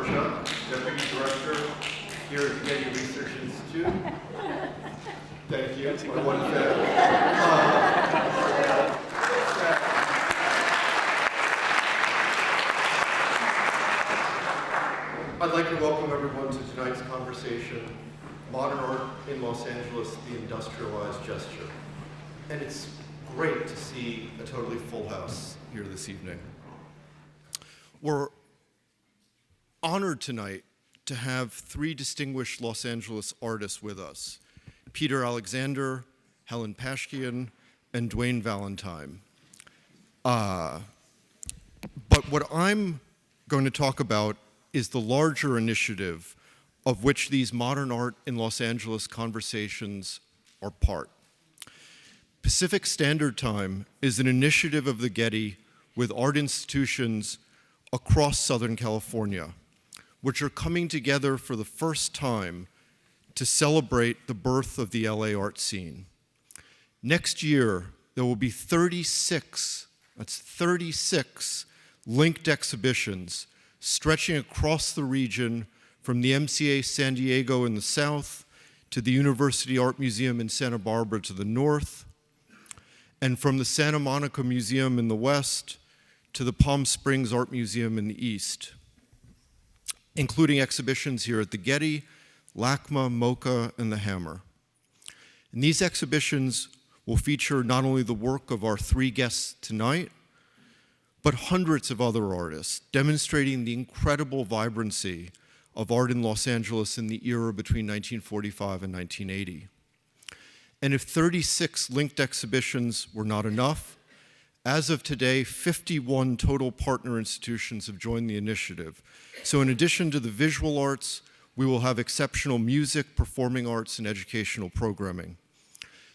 Deputy Director here at the Getty Research Institute. Thank you. My one I'd like to welcome everyone to tonight's conversation, Modern Art in Los Angeles, the Industrialized Gesture. And it's great to see a totally full house here this evening. We're honored tonight to have three distinguished Los Angeles artists with us: Peter Alexander, Helen Pashgian, and Wain Valentine. But what I'm going to talk about is the larger initiative of which these Modern Art in Los Angeles conversations are part. Pacific Standard Time is an initiative of the Getty with art institutions across Southern California, which are coming together for the first time to celebrate the birth of the LA art scene. Next year, there will be 36 linked exhibitions stretching across the region from the MCA San Diego in the south to the University Art Museum in Santa Barbara to the north, and from the Santa Monica Museum in the west to the Palm Springs Art Museum in the east, including exhibitions here at the Getty, LACMA, MoCA, and the Hammer. And these exhibitions will feature not only the work of our three guests tonight, but hundreds of other artists, demonstrating the incredible vibrancy of art in Los Angeles in the era between 1945 and 1980. And if 36 linked exhibitions were not enough, as of today, 51 total partner institutions have joined the initiative. So in addition to the visual arts, we will have exceptional music, performing arts, and educational programming.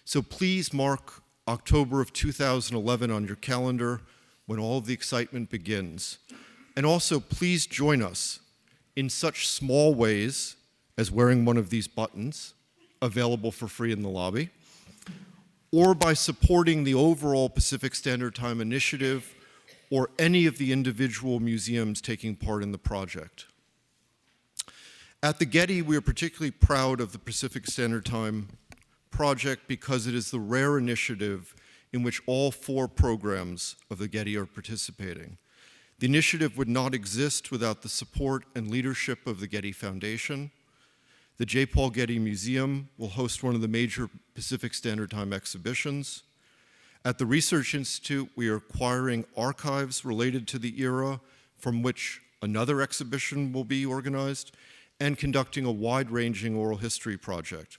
So please mark October of 2011 on your calendar when all of the excitement begins. And also, please join us in such small ways as wearing one of these buttons, available for free in the lobby, or by supporting the overall Pacific Standard Time initiative or any of the individual museums taking part in the project. At the Getty, we are particularly proud of the Pacific Standard Time project because it is the rare initiative in which all four programs of the Getty are participating. The initiative would not exist without the support and leadership of the Getty Foundation. The J. Paul Getty Museum will host one of the major Pacific Standard Time exhibitions. At the Research Institute, we are acquiring archives related to the era from which another exhibition will be organized, and conducting a wide-ranging oral history project.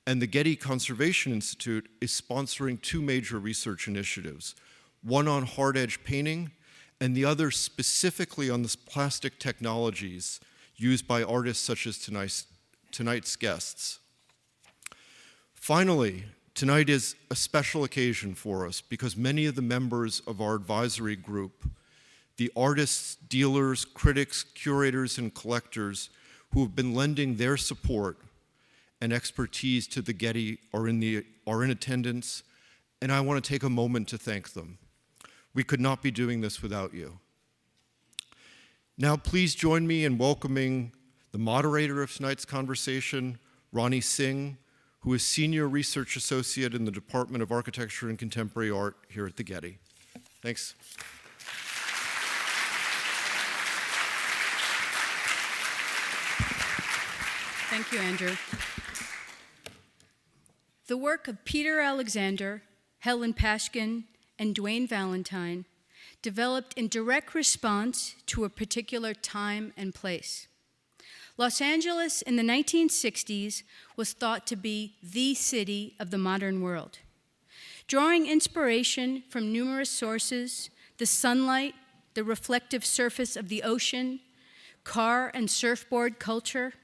And the Getty Conservation Institute is sponsoring two major research initiatives, one on hard-edge painting, and the other specifically on the plastic technologies used by artists such as tonight's guests. Finally, tonight is a special occasion for us because many of the members of our advisory group, the artists, dealers, critics, curators, and collectors who have been lending their support and expertise to the Getty are in attendance, and I want to take a moment to thank them. We could not be doing this without you. Now, please join me in welcoming the moderator of tonight's conversation, Rani Singh, who is Senior Research Associate in the Department of Architecture and Contemporary Art here at the Getty. Thanks. Thank you, Andrew. The work of Peter Alexander, Helen Pashgian, and Wain Valentine developed in direct response to a particular time and place. Los Angeles in the 1960s was thought to be the city of the modern world. Drawing inspiration from numerous sources, the sunlight, the reflective surface of the ocean, car and surfboard culture,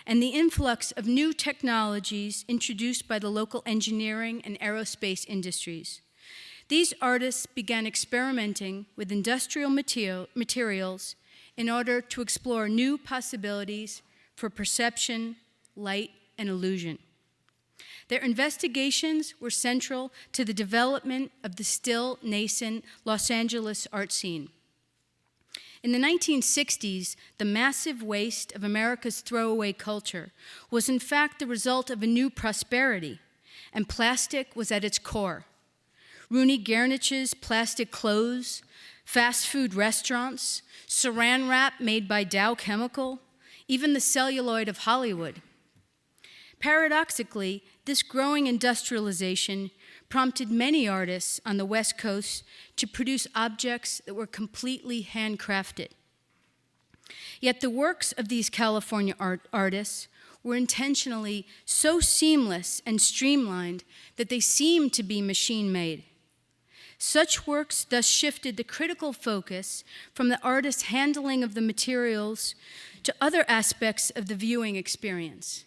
and the influx of new technologies introduced by the local engineering and aerospace industries. These artists began experimenting with industrial materials in order to explore new possibilities for perception, light, and illusion. Their investigations were central to the development of the still nascent Los Angeles art scene. In the 1960s, the massive waste of America's throwaway culture was in fact the result of a new prosperity, and plastic was at its core. Rooney Guernich's plastic clothes, fast food restaurants, saran wrap made by Dow Chemical, even the celluloid of Hollywood. Paradoxically, this growing industrialization prompted many artists on the West Coast to produce objects that were completely handcrafted. Yet the works of these California artists were intentionally so seamless and streamlined that they seemed to be machine-made. Such works thus shifted the critical focus from the artist's handling of the materials to other aspects of the viewing experience.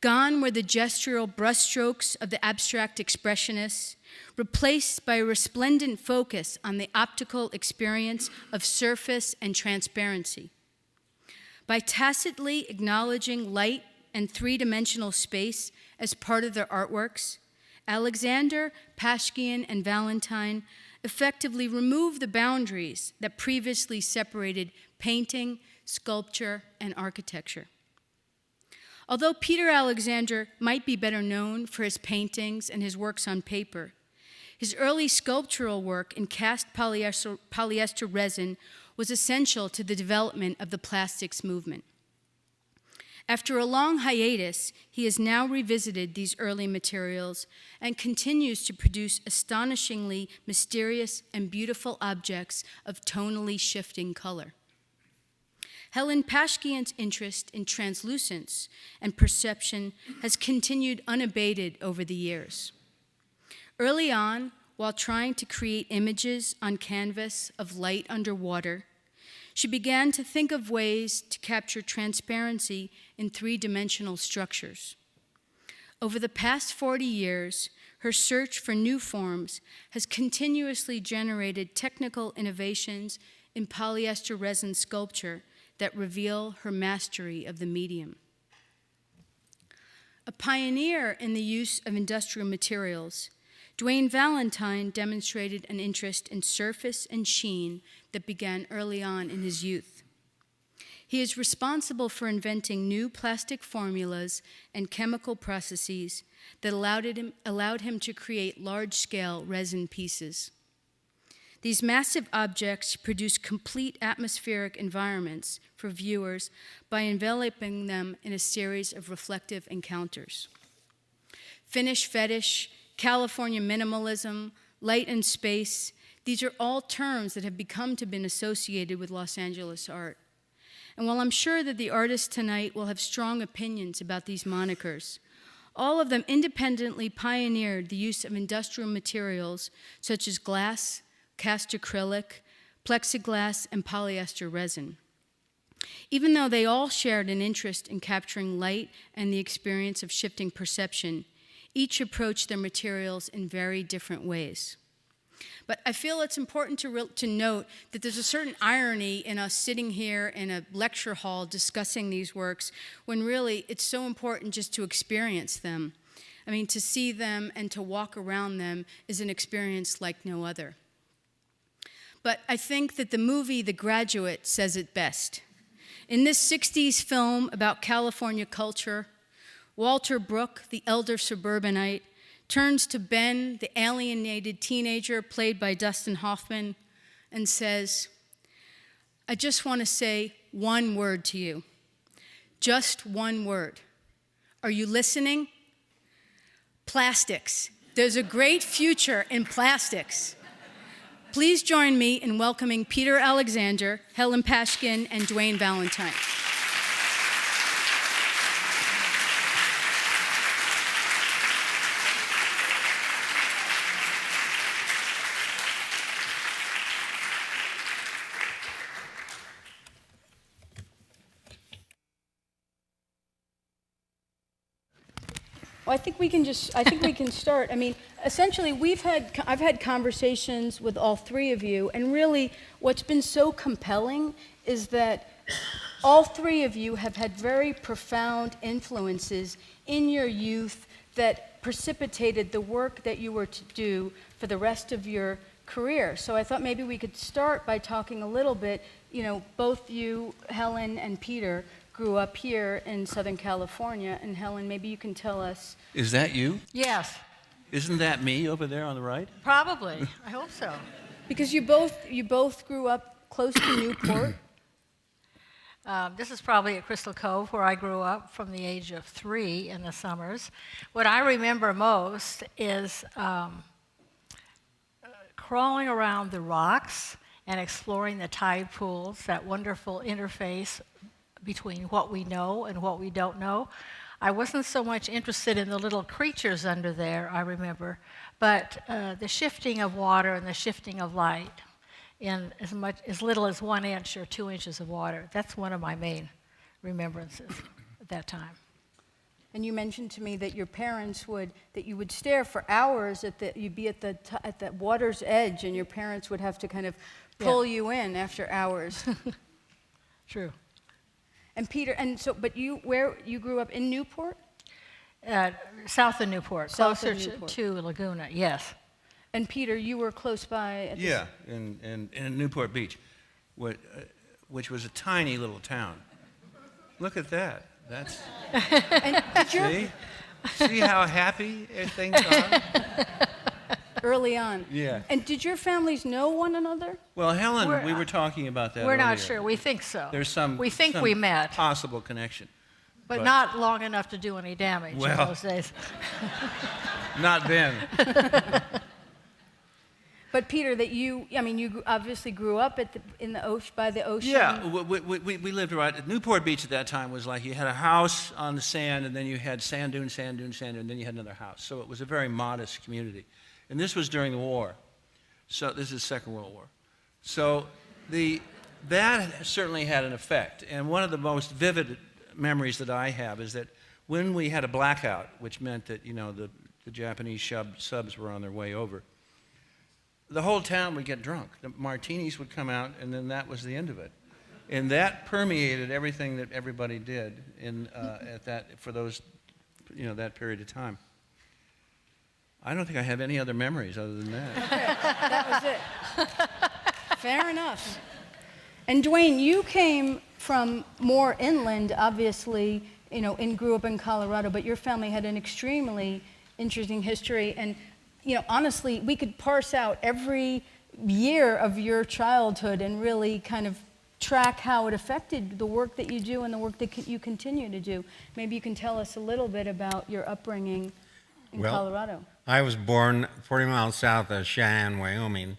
Gone were the gestural brushstrokes of the abstract expressionists, replaced by a resplendent focus on the optical experience of surface and transparency. By tacitly acknowledging light and three-dimensional space as part of their artworks, Alexander, Pashgian, and Valentine effectively removed the boundaries that previously separated painting, sculpture, and architecture. Although Peter Alexander might be better known for his paintings and his works on paper, his early sculptural work in cast polyester resin was essential to the development of the plastics movement. After a long hiatus, he has now revisited these early materials and continues to produce astonishingly mysterious and beautiful objects of tonally shifting color. Helen Pashgian's interest in translucence and perception has continued unabated over the years. Early on, while trying to create images on canvas of light underwater, she began to think of ways to capture transparency in three-dimensional structures. Over the past 40 years, her search for new forms has continuously generated technical innovations in polyester resin sculpture that reveal her mastery of the medium. A pioneer in the use of industrial materials, Wain Valentine demonstrated an interest in surface and sheen that began early on in his youth. He is responsible for inventing new plastic formulas and chemical processes that allowed him to create large-scale resin pieces. These massive objects produce complete atmospheric environments for viewers by enveloping them in a series of reflective encounters. Finnish fetish, California minimalism, light and space, these are all terms that have become to be associated with Los Angeles art. And while I'm sure that the artists tonight will have strong opinions about these monikers, all of them independently pioneered the use of industrial materials such as glass, cast acrylic, plexiglass, and polyester resin. Even though they all shared an interest in capturing light and the experience of shifting perception, each approached their materials in very different ways. But I feel it's important to note that there's a certain irony in us sitting here in a lecture hall discussing these works when really it's so important just to experience them. I mean, to see them and to walk around them is an experience like no other. But I think that the movie The Graduate says it best. In this 60s film about California culture, Walter Brooke, the elder suburbanite, turns to Ben, the alienated teenager played by Dustin Hoffman, and says, "I just want to say one word to you. Just one word. Are you listening? Plastics. There's a great future in plastics." Please join me in welcoming Peter Alexander, Helen Pashgian, and Wain Valentine. Well, I think we can start. I mean, essentially, I've had conversations with all three of you, and really what's been so compelling is that all three of you have had very profound influences in your youth that precipitated the work that you were to do for the rest of your career. So I thought maybe we could start by talking a little bit both you, Helen, and Peter grew up here in Southern California. And Helen, maybe you can tell us. Is that you? Yes, Isn't that me over there on the right? probably. I hope so. Because you both grew up close to Newport. This is probably at Crystal Cove, where I grew up from the age of 3 in the summers. What I remember most is crawling around the rocks and exploring the tide pools, that wonderful interface between what we know and what we don't know. I wasn't so much interested in the little creatures under there, I remember, but the shifting of water and the shifting of light in as little as 1 inch or 2 inches of water. That's one of my main remembrances at that time. And you mentioned to me that your parents that you would stare for hours you'd be at the water's edge, and your parents would have to kind of pull you in after hours. True. And Peter, but you grew up in Newport? South of Newport, South of closer Newport. to Laguna, yes. And Peter, you were close by at Yeah, in Newport Beach, which was a tiny little town. Look at that. That's see how happy things are. early on. Yeah. And did your families know one another? Well, Helen, We're- we were talking about that We're earlier. not sure. We think so. There's some. We think some we met, possible connection, but not long enough to do any damage in Well. those days. not then. But Peter, you obviously grew up by the ocean. Yeah, we lived right. Newport Beach at that time was like you had a house on the sand, and then you had sand dune, sand dune, sand dune, and then you had another house. So it was a very modest community. And this was during the war. So this is Second World War. So that certainly had an effect. And one of the most vivid memories that I have is that when we had a blackout, which meant that the Japanese subs were on their way over, the whole town would get drunk. The martinis would come out, and then that was the end of it. And that permeated everything that everybody did for those, that period of time. I don't think I have any other memories other than that. Okay, that was it. Fair enough. And Dwayne, you came from more inland, obviously, and grew up in Colorado, but your family had an extremely interesting history. And honestly, we could parse out every year of your childhood and really kind of track how it affected the work that you do and the work that you continue to do. Maybe you can tell us a little bit about your upbringing in Colorado. I was born 40 miles south of Cheyenne, Wyoming,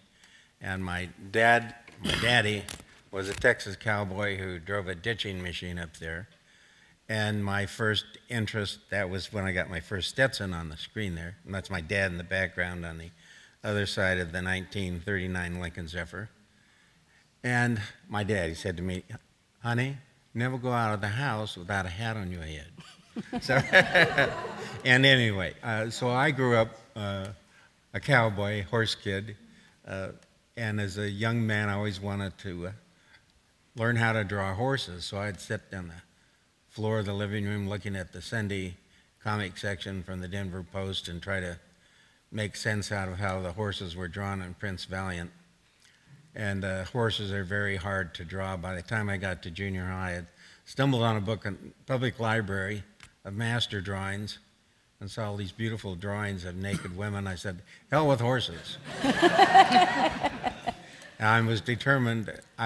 and my daddy was a Texas cowboy who drove a ditching machine up there. And my first interest, that was when I got my first Stetson on the screen there. And that's my dad in the background on the other side of the 1939 Lincoln Zephyr. And my dad, he said to me, "Honey, never go out of the house without a hat on your head." So, and anyway, so I grew up a cowboy, horse kid, and as a young man, I always wanted to learn how to draw horses. So I'd sit on the floor of the living room looking at the Sunday comic section from the Denver Post and try to make sense out of how the horses were drawn in Prince Valiant. And horses are very hard to draw. By the time I got to junior high, I stumbled on a book in public library of master drawings and saw all these beautiful drawings of naked women. I said, hell with horses. I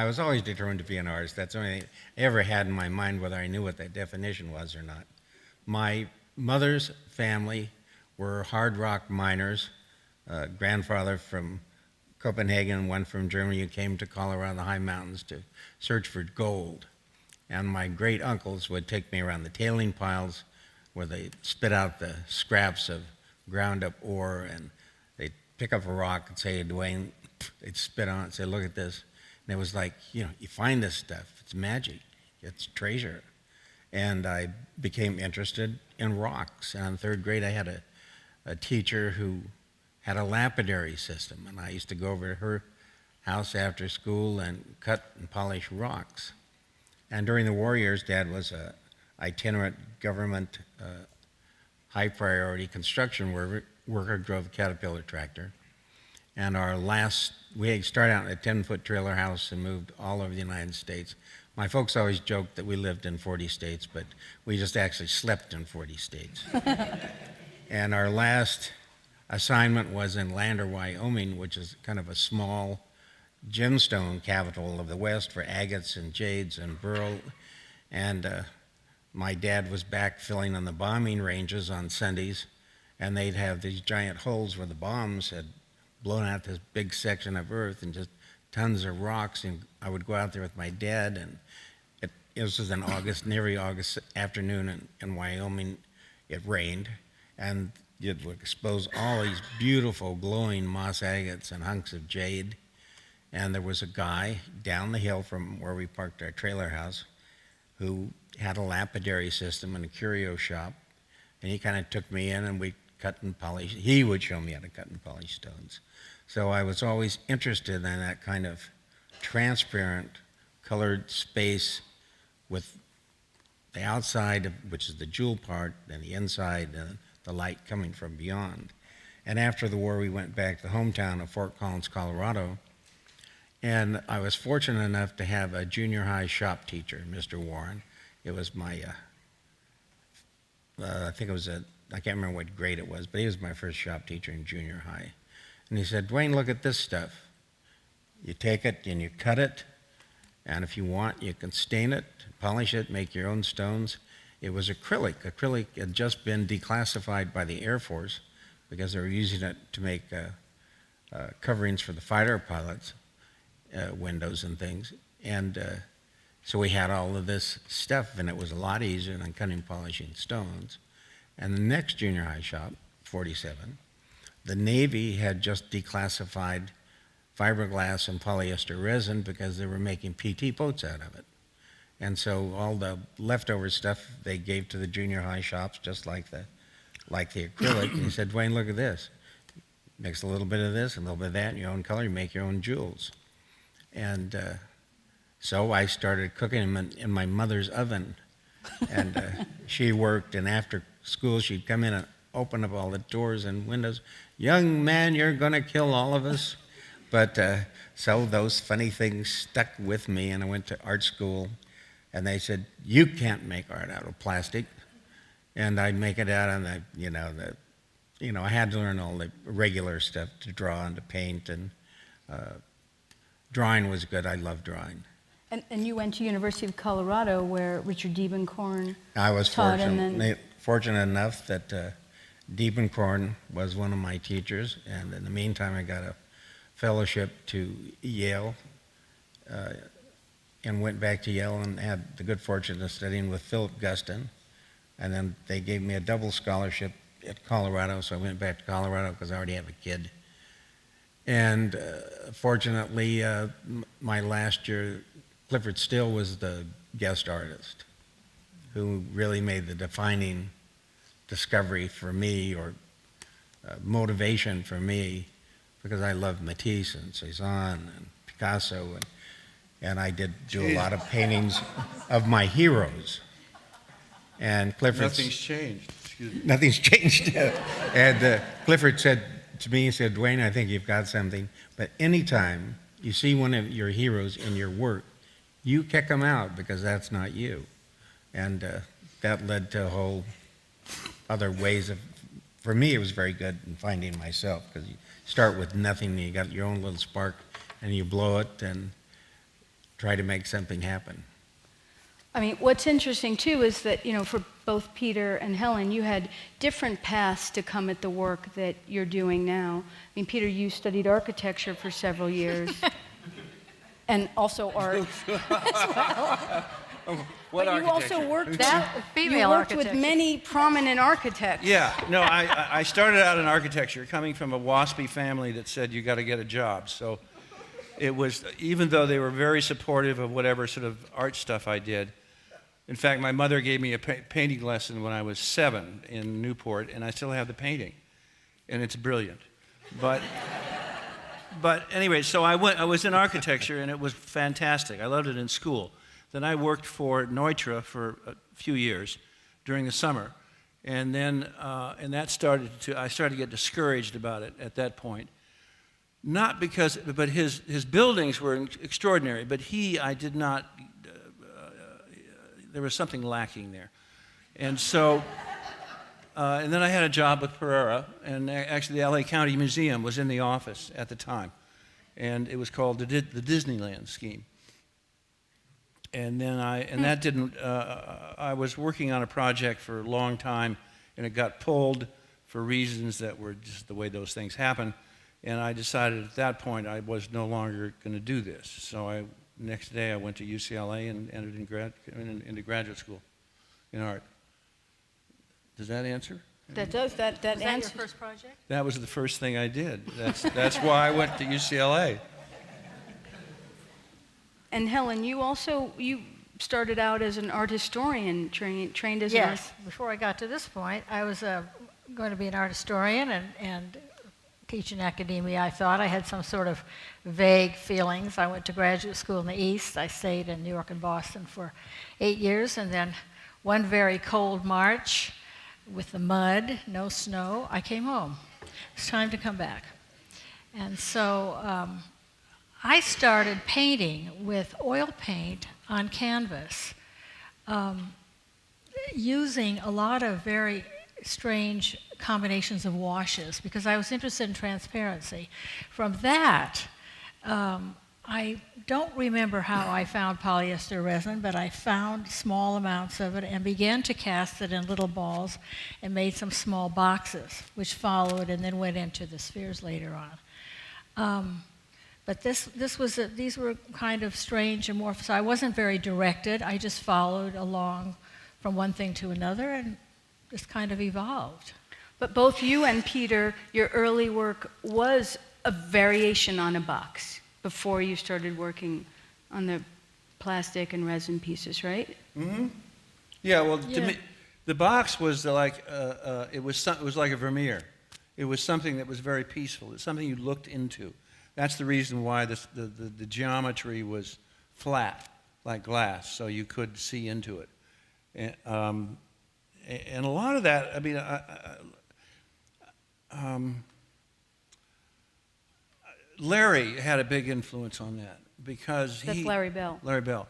was always determined to be an artist. That's the only thing I ever had in my mind, whether I knew what that definition was or not. My mother's family were hard rock miners, grandfather from Copenhagen, one from Germany who came to Colorado, the high mountains, to search for gold. And my great uncles would take me around the tailing piles where they spit out the scraps of ground up ore, and they'd pick up a rock and say, "Dwayne," they'd spit on it and say, "Look at this." And it was like, you find this stuff, it's magic, it's treasure. And I became interested in rocks. And in third grade, I had a teacher who had a lapidary system, and I used to go over to her house after school and cut and polish rocks. And during the war years, Dad was a itinerant government high priority construction worker, drove a Caterpillar tractor. And we started out in a 10-foot trailer house and moved all over the United States. My folks always joked that we lived in 40 states, but we just actually slept in 40 states. And our last assignment was in Lander, Wyoming, which is kind of a small gemstone capital of the West for agates and jades and beryl. And my dad was back filling on the bombing ranges on Sundays, and they'd have these giant holes where the bombs had blown out this big section of earth and just tons of rocks. And I would go out there with my dad, and this was in August, and every August afternoon in Wyoming, it rained, and it would expose all these beautiful glowing moss agates and hunks of jade. And there was a guy down the hill from where we parked our trailer house who had a lapidary system and a curio shop, and he kind of took me in, and we cut and polish. He would show me how to cut and polish stones. So I was always interested in that kind of transparent, colored space with the outside, which is the jewel part, and the inside, the light coming from beyond. And after the war, we went back to the hometown of Fort Collins, Colorado, and I was fortunate enough to have a junior high shop teacher, Mr. Warren. It was my, I think it was I can't remember what grade it was, but he was my first shop teacher in junior high. And he said, "Dwayne, look at this stuff. You take it and you cut it, and if you want, you can stain it, polish it, make your own stones." It was acrylic. Acrylic had just been declassified by the Air Force because they were using it to make coverings for the fighter pilots, windows and things. And so we had all of this stuff, and it was a lot easier than cutting and polishing stones. And the next junior high shop, 47, the Navy had just declassified fiberglass and polyester resin because they were making PT boats out of it. And so all the leftover stuff they gave to the junior high shops, just like the acrylic. And he said, "Dwayne, look at this. Mix a little bit of this and a little bit of that in your own color, you make your own jewels." And so I started cooking them in my mother's oven. And she worked, and after school she'd come in and open up all the doors and windows. "Young man, you're going to kill all of us." But so those funny things stuck with me, and I went to art school, and they said, "You can't make art out of plastic." And I'd make it out on I had to learn all the regular stuff to draw and to paint, and drawing was good. I loved drawing. And you went to University of Colorado, where Richard Diebenkorn I was taught, fortunate enough that Diebenkorn was one of my teachers, and in the meantime I got a fellowship to Yale, and went back to Yale and had the good fortune of studying with Philip Guston. And then they gave me a double scholarship at Colorado, so I went back to Colorado because I already have a kid. And fortunately, my last year, Clifford Still was the guest artist who really made the defining discovery for me, or motivation for me, because I loved Matisse and Cezanne and Picasso, and I did do a lot of paintings of my heroes. And Clifford's... Nothing's changed. Excuse me. Nothing's changed. And Clifford said to me, he said, "Dwayne, I think you've got something, but anytime you see one of your heroes in your work, you kick them out, because that's not you." And that led to a whole other ways of, for me, it was very good in finding myself, because you start with nothing, and you got your own little spark, and you blow it and try to make something happen. I mean, what's interesting too is that, for both Peter and Helen, you had different paths to come at the work that you're doing now. I mean, Peter, you studied architecture for several years, and also art as well. What but you architecture? also worked Female with architecture. many prominent architects. Yeah, no, I started out in architecture, coming from a WASPy family that said you got to get a job. So it was, even though they were very supportive of whatever sort of art stuff I did. In fact, my mother gave me a painting lesson when I was 7 in Newport, and I still have the painting, and it's brilliant. But anyway, so I was in architecture, and it was fantastic. I loved it in school. Then I worked for Neutra for a few years during the summer, and then I started to get discouraged about it at that point. not because, but his buildings were extraordinary, but I did not, there was something lacking there. And so, and then I had a job with Pereira, and actually the LA County Museum was in the office at the time, and it was called the Disneyland scheme. And then that didn't, I was working on a project for a long time, and it got pulled for reasons that were just the way those things happen. And I decided at that point I was no longer going to do this. So next day I went to UCLA and entered into graduate school in art. Does that answer? That does. That Was that your answers. first project? That was the first thing I did. That's why I went to UCLA. And Helen, you started out as an art historian, trained as an art. Yes. Before I got to this point, I was going to be an art historian and teach in academia. I thought I had some sort of vague feelings. I went to graduate school in the East. I stayed in New York and Boston for 8 years, and then one very cold March with the mud, no snow, I came home. It's time to come back. And so I started painting with oil paint on canvas, using a lot of very strange combinations of washes because I was interested in transparency. From that, I don't remember how I found polyester resin, but I found small amounts of it and began to cast it in little balls and made some small boxes, which followed and then went into the spheres later on. But these were kind of strange amorphous. I wasn't very directed. I just followed along from one thing to another and just kind of evolved. But both you and Peter, your early work was a variation on a box before you started working on the plastic and resin pieces, right? Mm-hmm. Yeah, well, Yeah. to me, the box was like, it was like a Vermeer. It was something that was very peaceful. It's something you looked into. That's the reason why the geometry was flat, like glass, so you could see into it. And a lot of that, I mean, Larry had a big influence on that because That's Larry Bell. Larry Bell.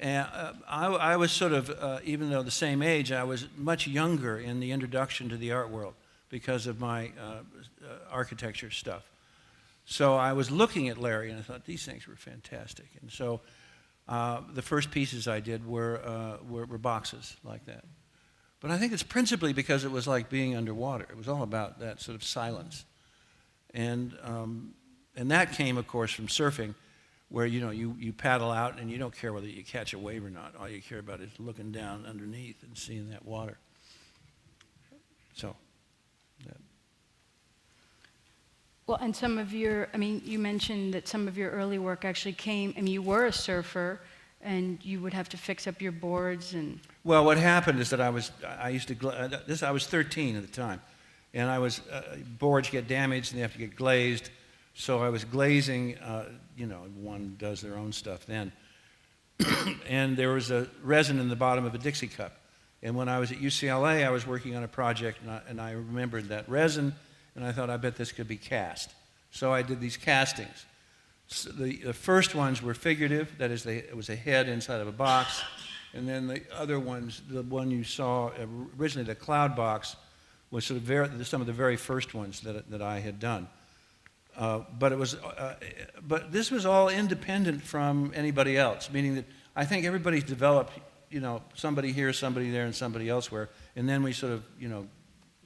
And I was sort of, even though the same age, I was much younger in the introduction to the art world because of my architecture stuff. So I was looking at Larry and I thought these things were fantastic. And so the first pieces I did were boxes like that. But I think it's principally because it was like being underwater. It was all about that sort of silence. And that came, of course, from surfing, where you paddle out and you don't care whether you catch a wave or not. All you care about is looking down underneath and seeing that water. So, that. Well, and some of your, I mean, you mentioned that some of your early work actually came, I mean, you were a surfer, and you would have to fix up your boards and... Well, what happened is that I was 13 at the time, and boards get damaged and they have to get glazed, so I was glazing, one does their own stuff then, and there was a resin in the bottom of a Dixie cup, and when I was at UCLA, I was working on a project, and I remembered that resin, and I thought, I bet this could be cast. So I did these castings. So the first ones were figurative, that is, it was a head inside of a box, and then the other ones, the one you saw originally, the cloud box, was sort of some of the very first ones that I had done. But this was all independent from anybody else, meaning that I think everybody's developed, somebody here, somebody there, and somebody elsewhere, and then we sort of,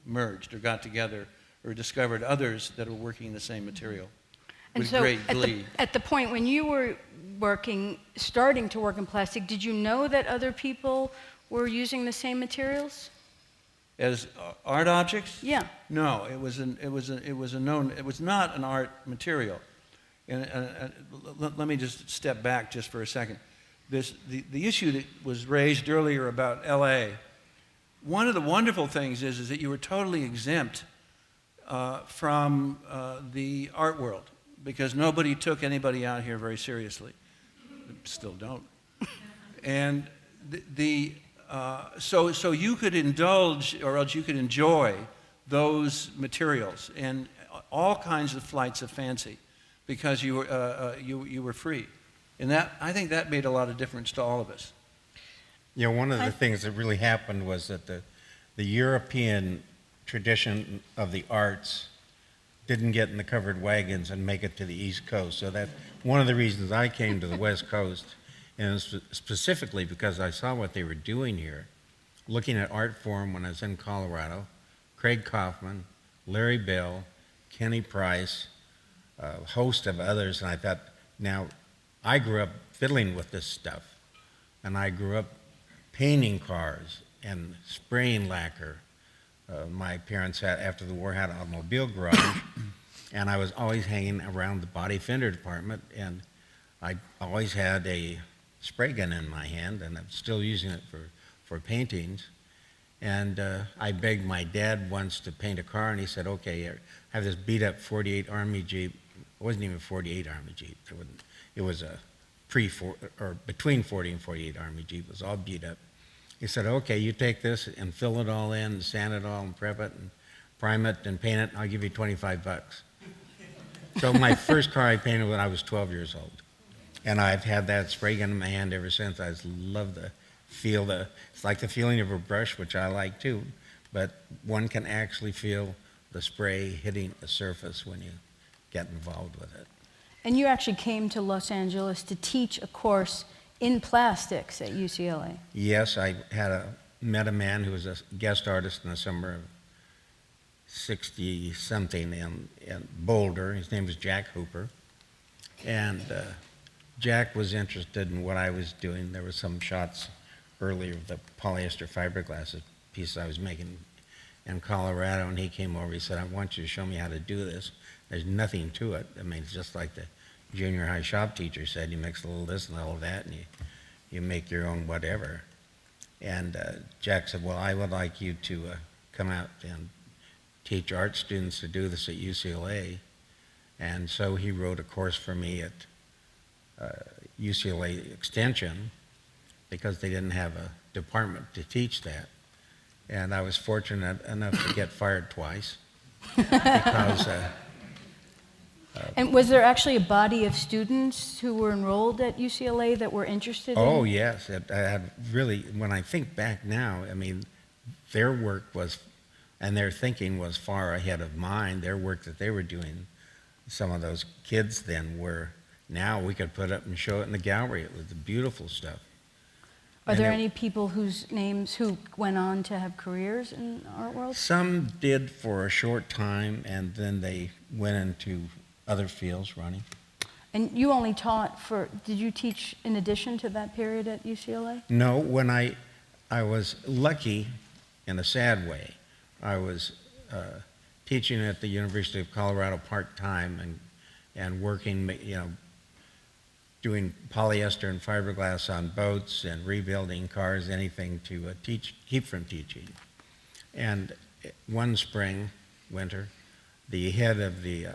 merged or got together or discovered others that were working in the same material. And with so great glee. At the point when you were starting to work in plastic, did you know that other people were using the same materials? As art objects? Yeah. No, it was not an art material. And let me just step back just for a second. The issue that was raised earlier about LA, one of the wonderful things is that you were totally exempt from the art world, because nobody took anybody out here very seriously. Still don't. And so you could indulge, or else you could enjoy those materials and all kinds of flights of fancy. because you were free. And that, I think that made a lot of difference to all of us. You know, one of the things that really happened was that the European tradition of the arts didn't get in the covered wagons and make it to the East Coast. So that's one of the reasons I came to the West Coast, and specifically because I saw what they were doing here, looking at art form when I was in Colorado, Craig Kaufman, Larry Bell, Kenny Price, a host of others, and I thought, now, I grew up fiddling with this stuff, and I grew up painting cars and spraying lacquer. My parents had, after the war, had an automobile garage, and I was always hanging around the body fender department, and I always had a spray gun in my hand, and I'm still using it for paintings. And I begged my dad once to paint a car, and he said, okay, I have this beat-up 48 Army Jeep. It wasn't even a 48 Army Jeep. It was a between 40 and 48 Army Jeep. It was all beat up. He said, okay, you take this and fill it all in and sand it all and prep it and prime it and paint it, and I'll give you 25 bucks. So my first car I painted when I was 12 years old. And I've had that spray gun in my hand ever since. I just love the feel, it's like the feeling of a brush, which I like too, but one can actually feel the spray hitting a surface when you get involved with it. And you actually came to Los Angeles to teach a course in plastics at UCLA. Yes, I met a man who was a guest artist in the summer of 60-something in Boulder. His name was Jack Hooper. And Jack was interested in what I was doing. There were some shots earlier of the polyester fiberglass piece I was making in Colorado, and he came over. He said, I want you to show me how to do this. There's nothing to it. I mean, it's just like the junior high shop teacher said, you mix a little this and a little that, and you make your own whatever. And Jack said, well, I would like you to come out and teach art students to do this at UCLA. And so he wrote a course for me at UCLA Extension, because they didn't have a department to teach that. And I was fortunate enough to get fired twice because And was there actually a body of students who were enrolled at UCLA that were interested in? Oh, yes. I had really, when I think back now, I mean, their work was, and their thinking was far ahead of mine. Their work that they were doing, some of those kids then were, now we could put up and show it in the gallery. It was the beautiful stuff. Are there any people whose names who went on to have careers in the art world? Some did for a short time, and then they went into other fields, Ronnie. And you only taught did you teach in addition to that period at UCLA? No, when I was lucky in a sad way. I was teaching at the University of Colorado part-time and working, doing polyester and fiberglass on boats and rebuilding cars, anything to keep from teaching. And one winter, the head of the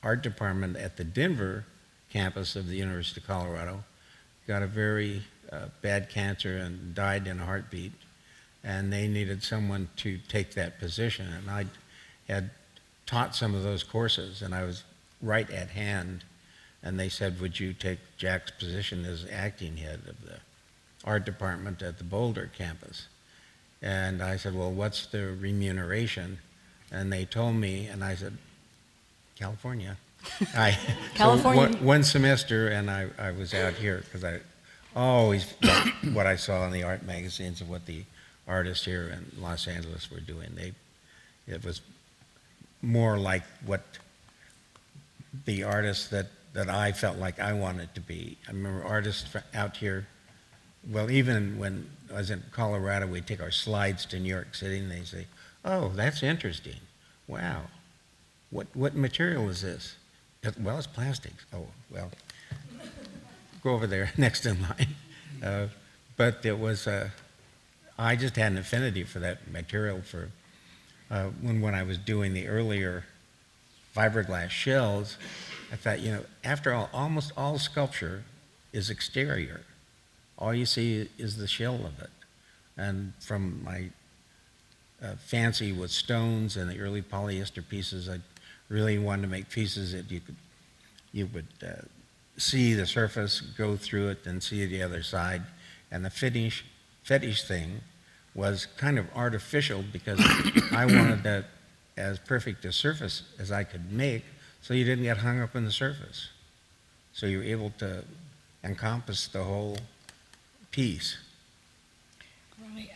art department at the Denver campus of the University of Colorado got a very bad cancer and died in a heartbeat, and they needed someone to take that position. And I had taught some of those courses, and I was right at hand. And they said, would you take Jack's position as acting head of the art department at the Boulder campus? And I said, well, what's the remuneration? And they told me, and I said, California. California. So one semester, and I was out here because I always liked what I saw in the art magazines of what the artists here in Los Angeles were doing. It was more like what the artists that I felt like I wanted to be. I remember artists out here, well, even when I was in Colorado, we'd take our slides to New York City, and they'd say, oh, that's interesting. Wow. What material is this? Well, it's plastics. Oh, well, go over there next in line. But it was, I just had an affinity for that material for when I was doing the earlier fiberglass shells. I thought, after all, almost all sculpture is exterior. All you see is the shell of it. And from my fancy with stones and the early polyester pieces, I really wanted to make pieces that you could you would see the surface, go through it, then see the other side. And the fetish thing was kind of artificial because I wanted that as perfect a surface as I could make so you didn't get hung up on the surface. So you were able to encompass the whole piece. Ronnie,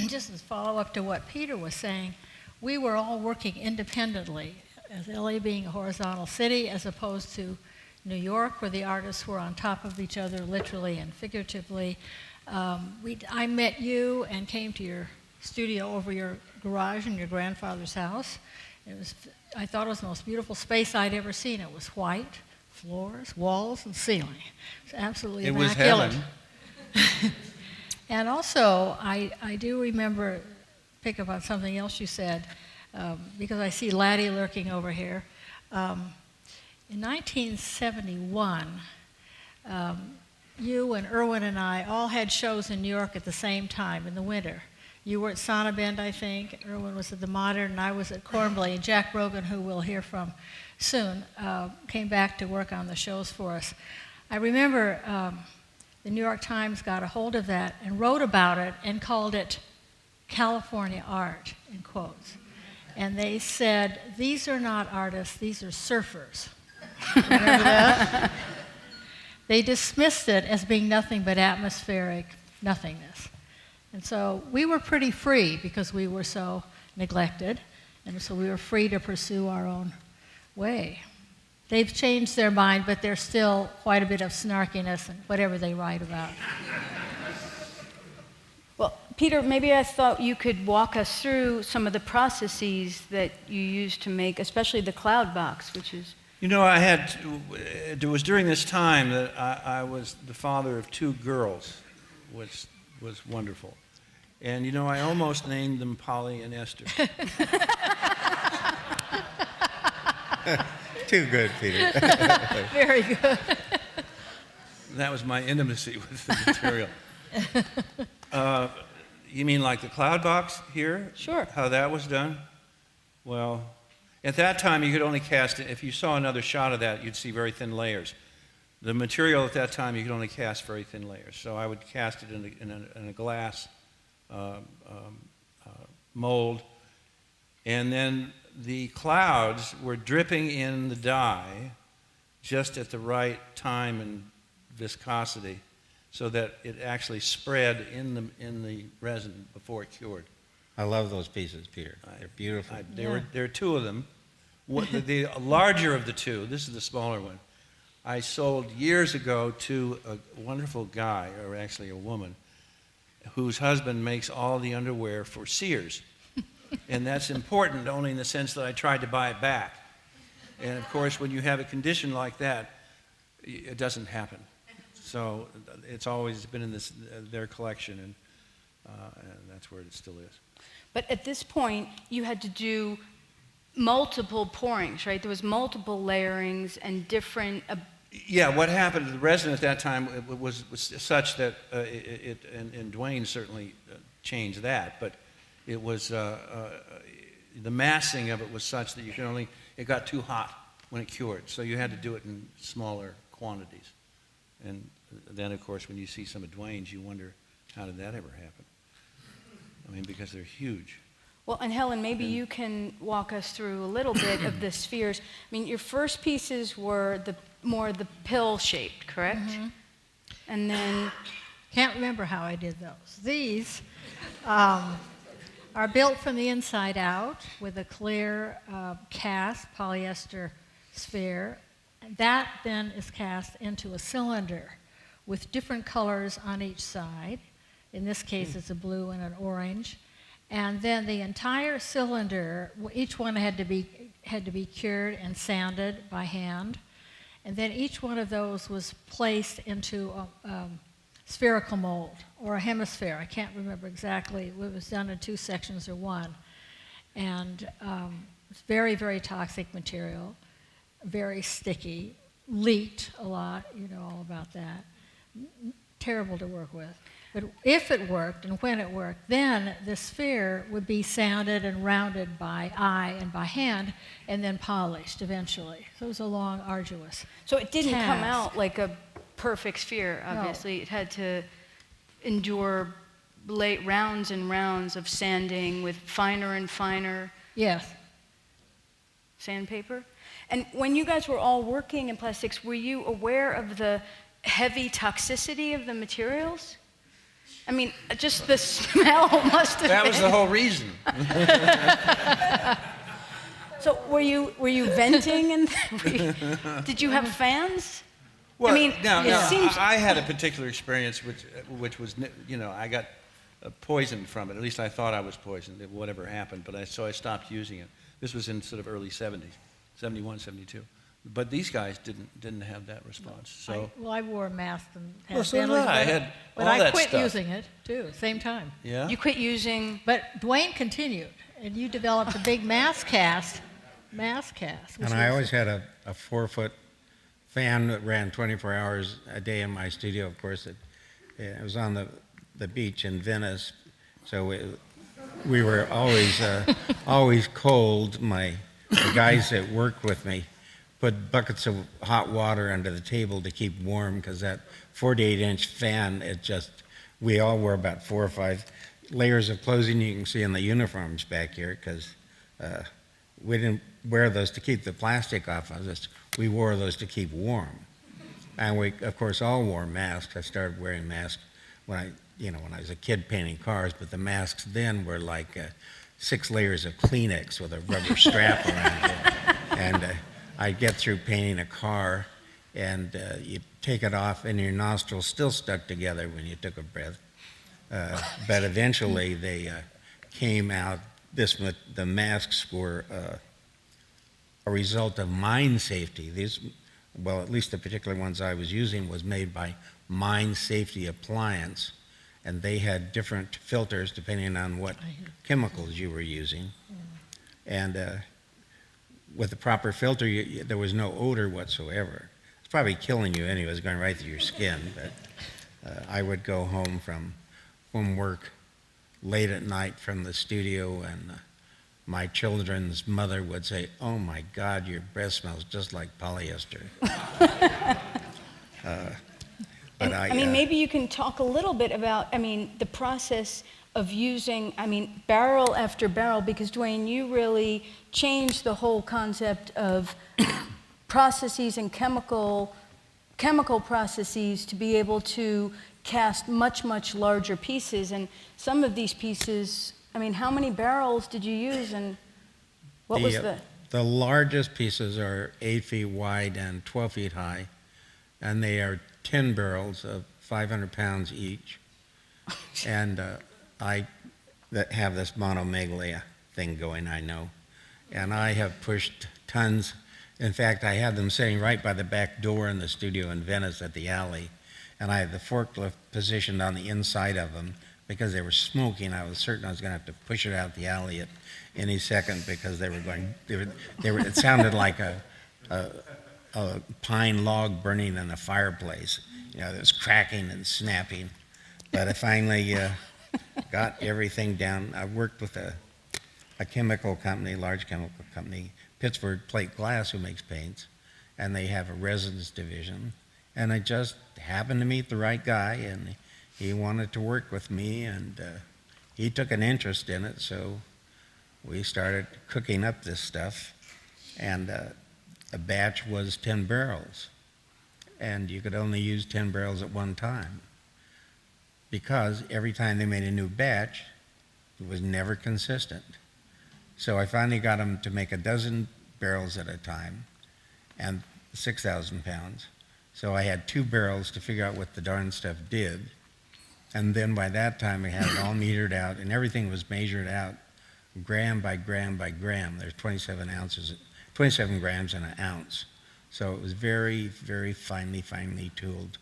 just as follow-up to what Peter was saying, we were all working independently, as LA being a horizontal city as opposed to New York, where the artists were on top of each other literally and figuratively. I met you and came to your studio over your garage in your grandfather's house. I thought it was the most beautiful space I'd ever seen. It was white, floors, walls, and ceiling. It was absolutely immaculate. It was heaven. And also, I do remember, pick up on something else you said, because I see Laddie lurking over here. In 1971, you and Irwin and I all had shows in New York at the same time in the winter. You were at Sonnabend, I think. Irwin was at the Modern, and I was at Cornblay. And Jack Brogan, who we'll hear from soon, came back to work on the shows for us. I remember the New York Times got a hold of that and wrote about it and called it California art, in quotes. And they said, these are not artists, these are surfers. Remember that? They dismissed it as being nothing but atmospheric nothingness. And so we were pretty free because we were so neglected, and so we were free to pursue our own way. They've changed their mind, but there's still quite a bit of snarkiness in whatever they write about. Well, Peter, maybe I thought you could walk us through some of the processes that you used to make, especially the cloud box, which is... You know, it was during this time that I was the father of 2 girls, which was wonderful. And, you know, I almost named them Polly and Esther. Too good, Peter. Very good. That was my intimacy with the material. You mean like the cloud box here? Sure. How that was done? Well, at that time you could only cast it, if you saw another shot of that, you'd see very thin layers. The material at that time, you could only cast very thin layers. So I would cast it in a glass mold, and then the clouds were dripping in the dye just at the right time and viscosity so that it actually spread in the resin before it cured. I love those pieces, Peter. They're beautiful. Yeah. There are 2 of them. The larger of the 2, this is the smaller one, I sold years ago to a wonderful guy, or actually a woman, whose husband makes all the underwear for Sears. And that's important only in the sense that I tried to buy it back. And of course, when you have a condition like that, it doesn't happen. So it's always been in their collection, and that's where it still is. But at this point, you had to do multiple pourings, right? There was multiple layerings and different... Yeah, what happened to the resin at that time was such that and Duane certainly changed that, but it was, the massing of it was such that it got too hot when it cured, so you had to do it in smaller quantities. And then, of course, when you see some of Duane's, you wonder, how did that ever happen? I mean, because they're huge. Well, and Helen, maybe you can walk us through a little bit of the spheres. I mean, your first pieces were more the pill-shaped, correct? Mm-hmm. And then... Can't remember how I did those. These are built from the inside out with a clear cast polyester sphere. That then is cast into a cylinder with different colors on each side. In this case, it's a blue and an orange. And then the entire cylinder, each one had to be cured and sanded by hand. And then each one of those was placed into a spherical mold or a hemisphere. I can't remember exactly. It was done in 2 sections or 1. And it's very, very toxic material, very sticky, leaked a lot, you know all about that. Terrible to work with. if it worked and when it worked, then the sphere would be sanded and rounded by eye and by hand, and then polished eventually. So it was a long, arduous. So it didn't come task. out like a perfect sphere, obviously. It had to endure late rounds and rounds of sanding with finer and finer Yes. sandpaper. And when you guys were all working in plastics, were you aware of the heavy toxicity of the materials? I mean, just the smell must have That been. was the whole reason. So were you venting and did you have fans? Well, I mean, no, it seems. I had a particular experience which was, I got poisoned from it. At least I thought I was poisoned, whatever happened, so I stopped using it. This was in sort of early 70s, 71, 72. But these guys didn't have that response. So I wore a mask and had Well, so did ventilators, I. I but- had but all I that quit stuff. using it too, same time. yeah. You quit using. But Dwayne continued, and you developed a big mask cast. which And I was- always had a 4-foot fan that ran 24 hours a day in my studio. Of course, it was on the beach in Venice, so we were always always cold. The guys that worked with me put buckets of hot water under the table to keep warm, because that 48-inch fan, we all wore about 4 or 5 layers of clothing. You can see in the uniforms back here, because we didn't wear those to keep the plastic off of us. We wore those to keep warm. And we, of course, all wore masks. I started wearing masks when I was a kid painting cars, but the masks then were like 6 layers of Kleenex with a rubber strap around it. And I'd get through painting a car, and you take it off, and your nostrils still stuck together when you took a breath. But eventually they came out. The masks were a result of mine safety. At least the particular ones I was using was made by Mine Safety Appliance, and they had different filters depending on what chemicals you were using. And with the proper filter, there was no odor whatsoever. It's probably killing you anyway. It's going right through your skin. But I would go home from work late at night from the studio, and my children's mother would say, "Oh my God, your breath smells just like polyester." Maybe you can talk a little bit about, the process of using, barrel after barrel, because Dwayne, you really changed the whole concept of processes and chemical processes to be able to cast much, much larger pieces. And some of these pieces, how many barrels did you use, and what was the... The largest pieces are 8 feet wide and 12 feet high, and they are 10 barrels of 500 pounds each. And I have this monomegalia thing going, I know. And I have pushed tons. In fact, I had them sitting right by the back door in the studio in Venice at the alley. And I had the forklift positioned on the inside of them because they were smoking. I was certain I was going to have to push it out the alley at any second, because they were going. It sounded like a pine log burning in a fireplace. It was cracking and snapping. But I finally got everything down. I worked with a chemical company, large chemical company, Pittsburgh Plate Glass, who makes paints, and they have a resins division. And I just happened to meet the right guy, and he wanted to work with me, and he took an interest in it, so we started cooking up this stuff. And a batch was 10 barrels, and you could only use 10 barrels at one time, because every time they made a new batch, it was never consistent. So I finally got them to make 12 barrels at a time, and 6,000 pounds. So I had 2 barrels to figure out what the darn stuff did. And then by that time, I had it all metered out, and everything was measured out gram by gram by gram. There's 27 grams in an ounce. So it was very, very finely tooled.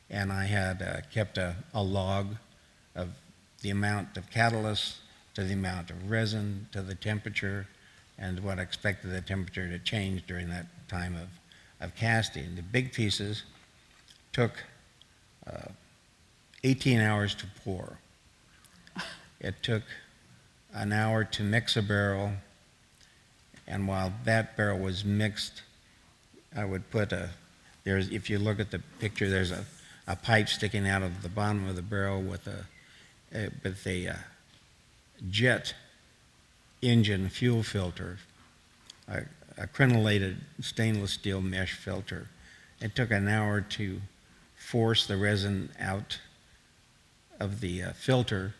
And I had kept a log of the amount of catalyst to the amount of resin to the temperature, and what I expected the temperature to change during that time of casting. The big pieces took 18 hours to pour. It took an hour to mix a barrel, and while that barrel was mixed, I would put if you look at the picture, there's a pipe sticking out of the bottom of the barrel with a jet engine fuel filter, a crenelated stainless steel mesh filter. It took an hour to force the resin out of the filter,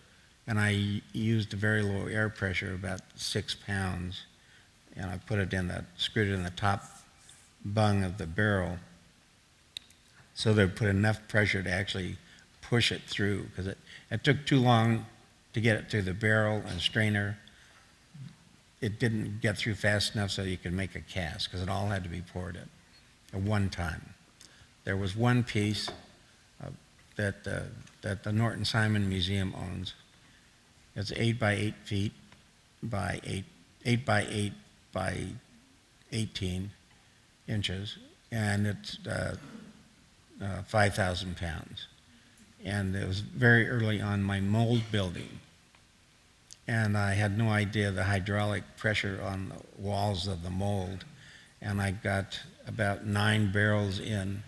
and I used a very low air pressure, about 6 pounds, and I put it screwed it in the top bung of the barrel so they put enough pressure to actually push it through, because it took too long to get it through the barrel and strainer. It didn't get through fast enough so you could make a cast, because it all had to be poured at one time. There was one piece that the Norton Simon Museum owns. It's 8 by 8 feet by 8 by 8 by 18 inches, and it's 5,000 pounds. And it was very early on my mold building, and I had no idea the hydraulic pressure on the walls of the mold, and I got about 9 barrels in,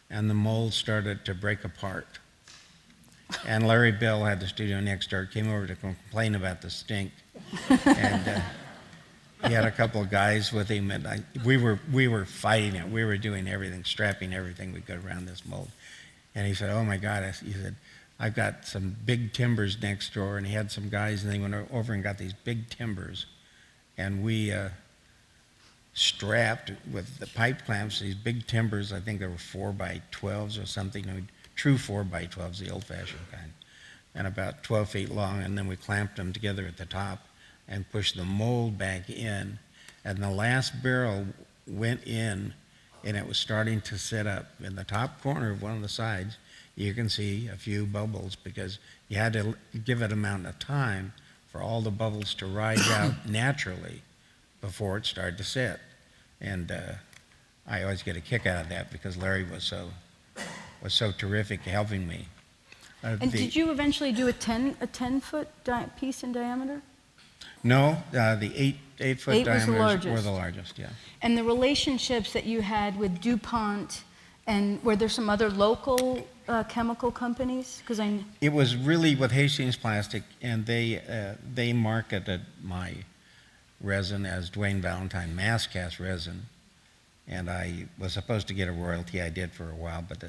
and the mold started to break apart. And Larry Bell had the studio next door, came over to complain about the stink, and he had a couple of guys with him, and we were fighting it. We were doing everything, strapping everything we could around this mold. And he said, "Oh my God," he said, "I've got some big timbers next door," and he had some guys, and they went over and got these big timbers, and we strapped with the pipe clamps these big timbers. I think they were 4 by 12s or something, true 4 by 12s, the old-fashioned kind, and about 12 feet long, and then we clamped them together at the top and pushed the mold back in, and the last barrel went in, and it was starting to set up. In the top corner of one of the sides, you can see a few bubbles, because you had to give it an amount of time for all the bubbles to rise out naturally before it started to set. And I always get a kick out of that, because Larry was so terrific helping me. And did you eventually do a 10-foot piece in diameter? No, the 8-foot 8 was the diameters were largest. the largest, yeah. And the relationships that you had with DuPont, and were there some other local chemical companies? Because It was really with Hastings Plastic, and they marketed my resin as Wain Valentine mass cast resin, and I was supposed to get a royalty. I did for a while, but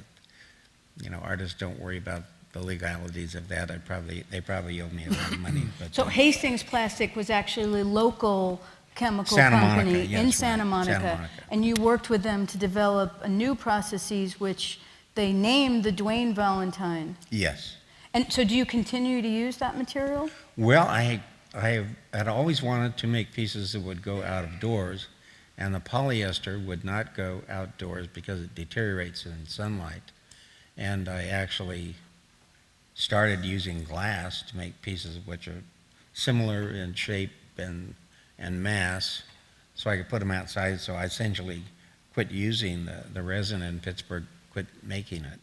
artists don't worry about the legalities of that. They probably owed me a lot of money. But so Hastings Plastic was actually a local chemical Santa company Monica, yes, in right. Santa Monica, Santa Monica. and you worked with them to develop a new processes which they named the Wain Valentine. Yes. And so do you continue to use that material? Well, I had always wanted to make pieces that would go out of doors, and the polyester would not go outdoors because it deteriorates in sunlight. And I actually started using glass to make pieces which are similar in shape and mass, so I could put them outside. So I essentially quit using the resin in Pittsburgh, quit making it.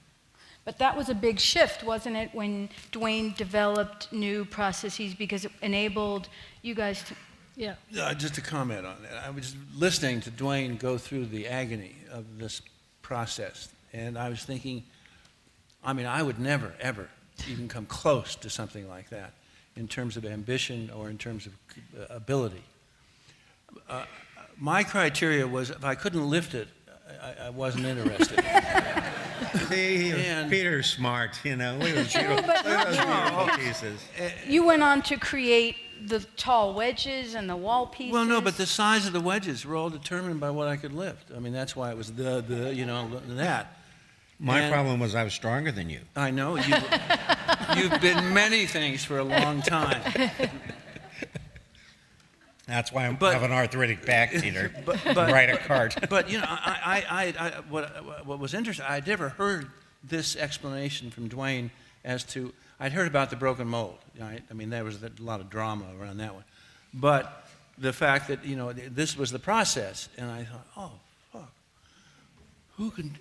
But that was a big shift, wasn't it, when Dwayne developed new processes, because it enabled you guys to... Yeah. Just to comment on that, I was listening to Dwayne go through the agony of this process, and I was thinking, I would never, ever even come close to something like that in terms of ambition or in terms of ability. My criteria was, if I couldn't lift it, I wasn't interested. See, Peter's smart, We were beautiful pieces. You went on to create the tall wedges and the wall pieces. Well, no, but the size of the wedges were all determined by what I could lift. That's why it was that. My problem was I was stronger than you. I know. You've been many things for a long time. That's why I have an arthritic back, Peter. But ride a cart. But what was interesting, I'd never heard this explanation from Dwayne as to. I'd heard about the broken mold, right? There was a lot of drama around that one, but the fact that this was the process, and I thought, oh fuck,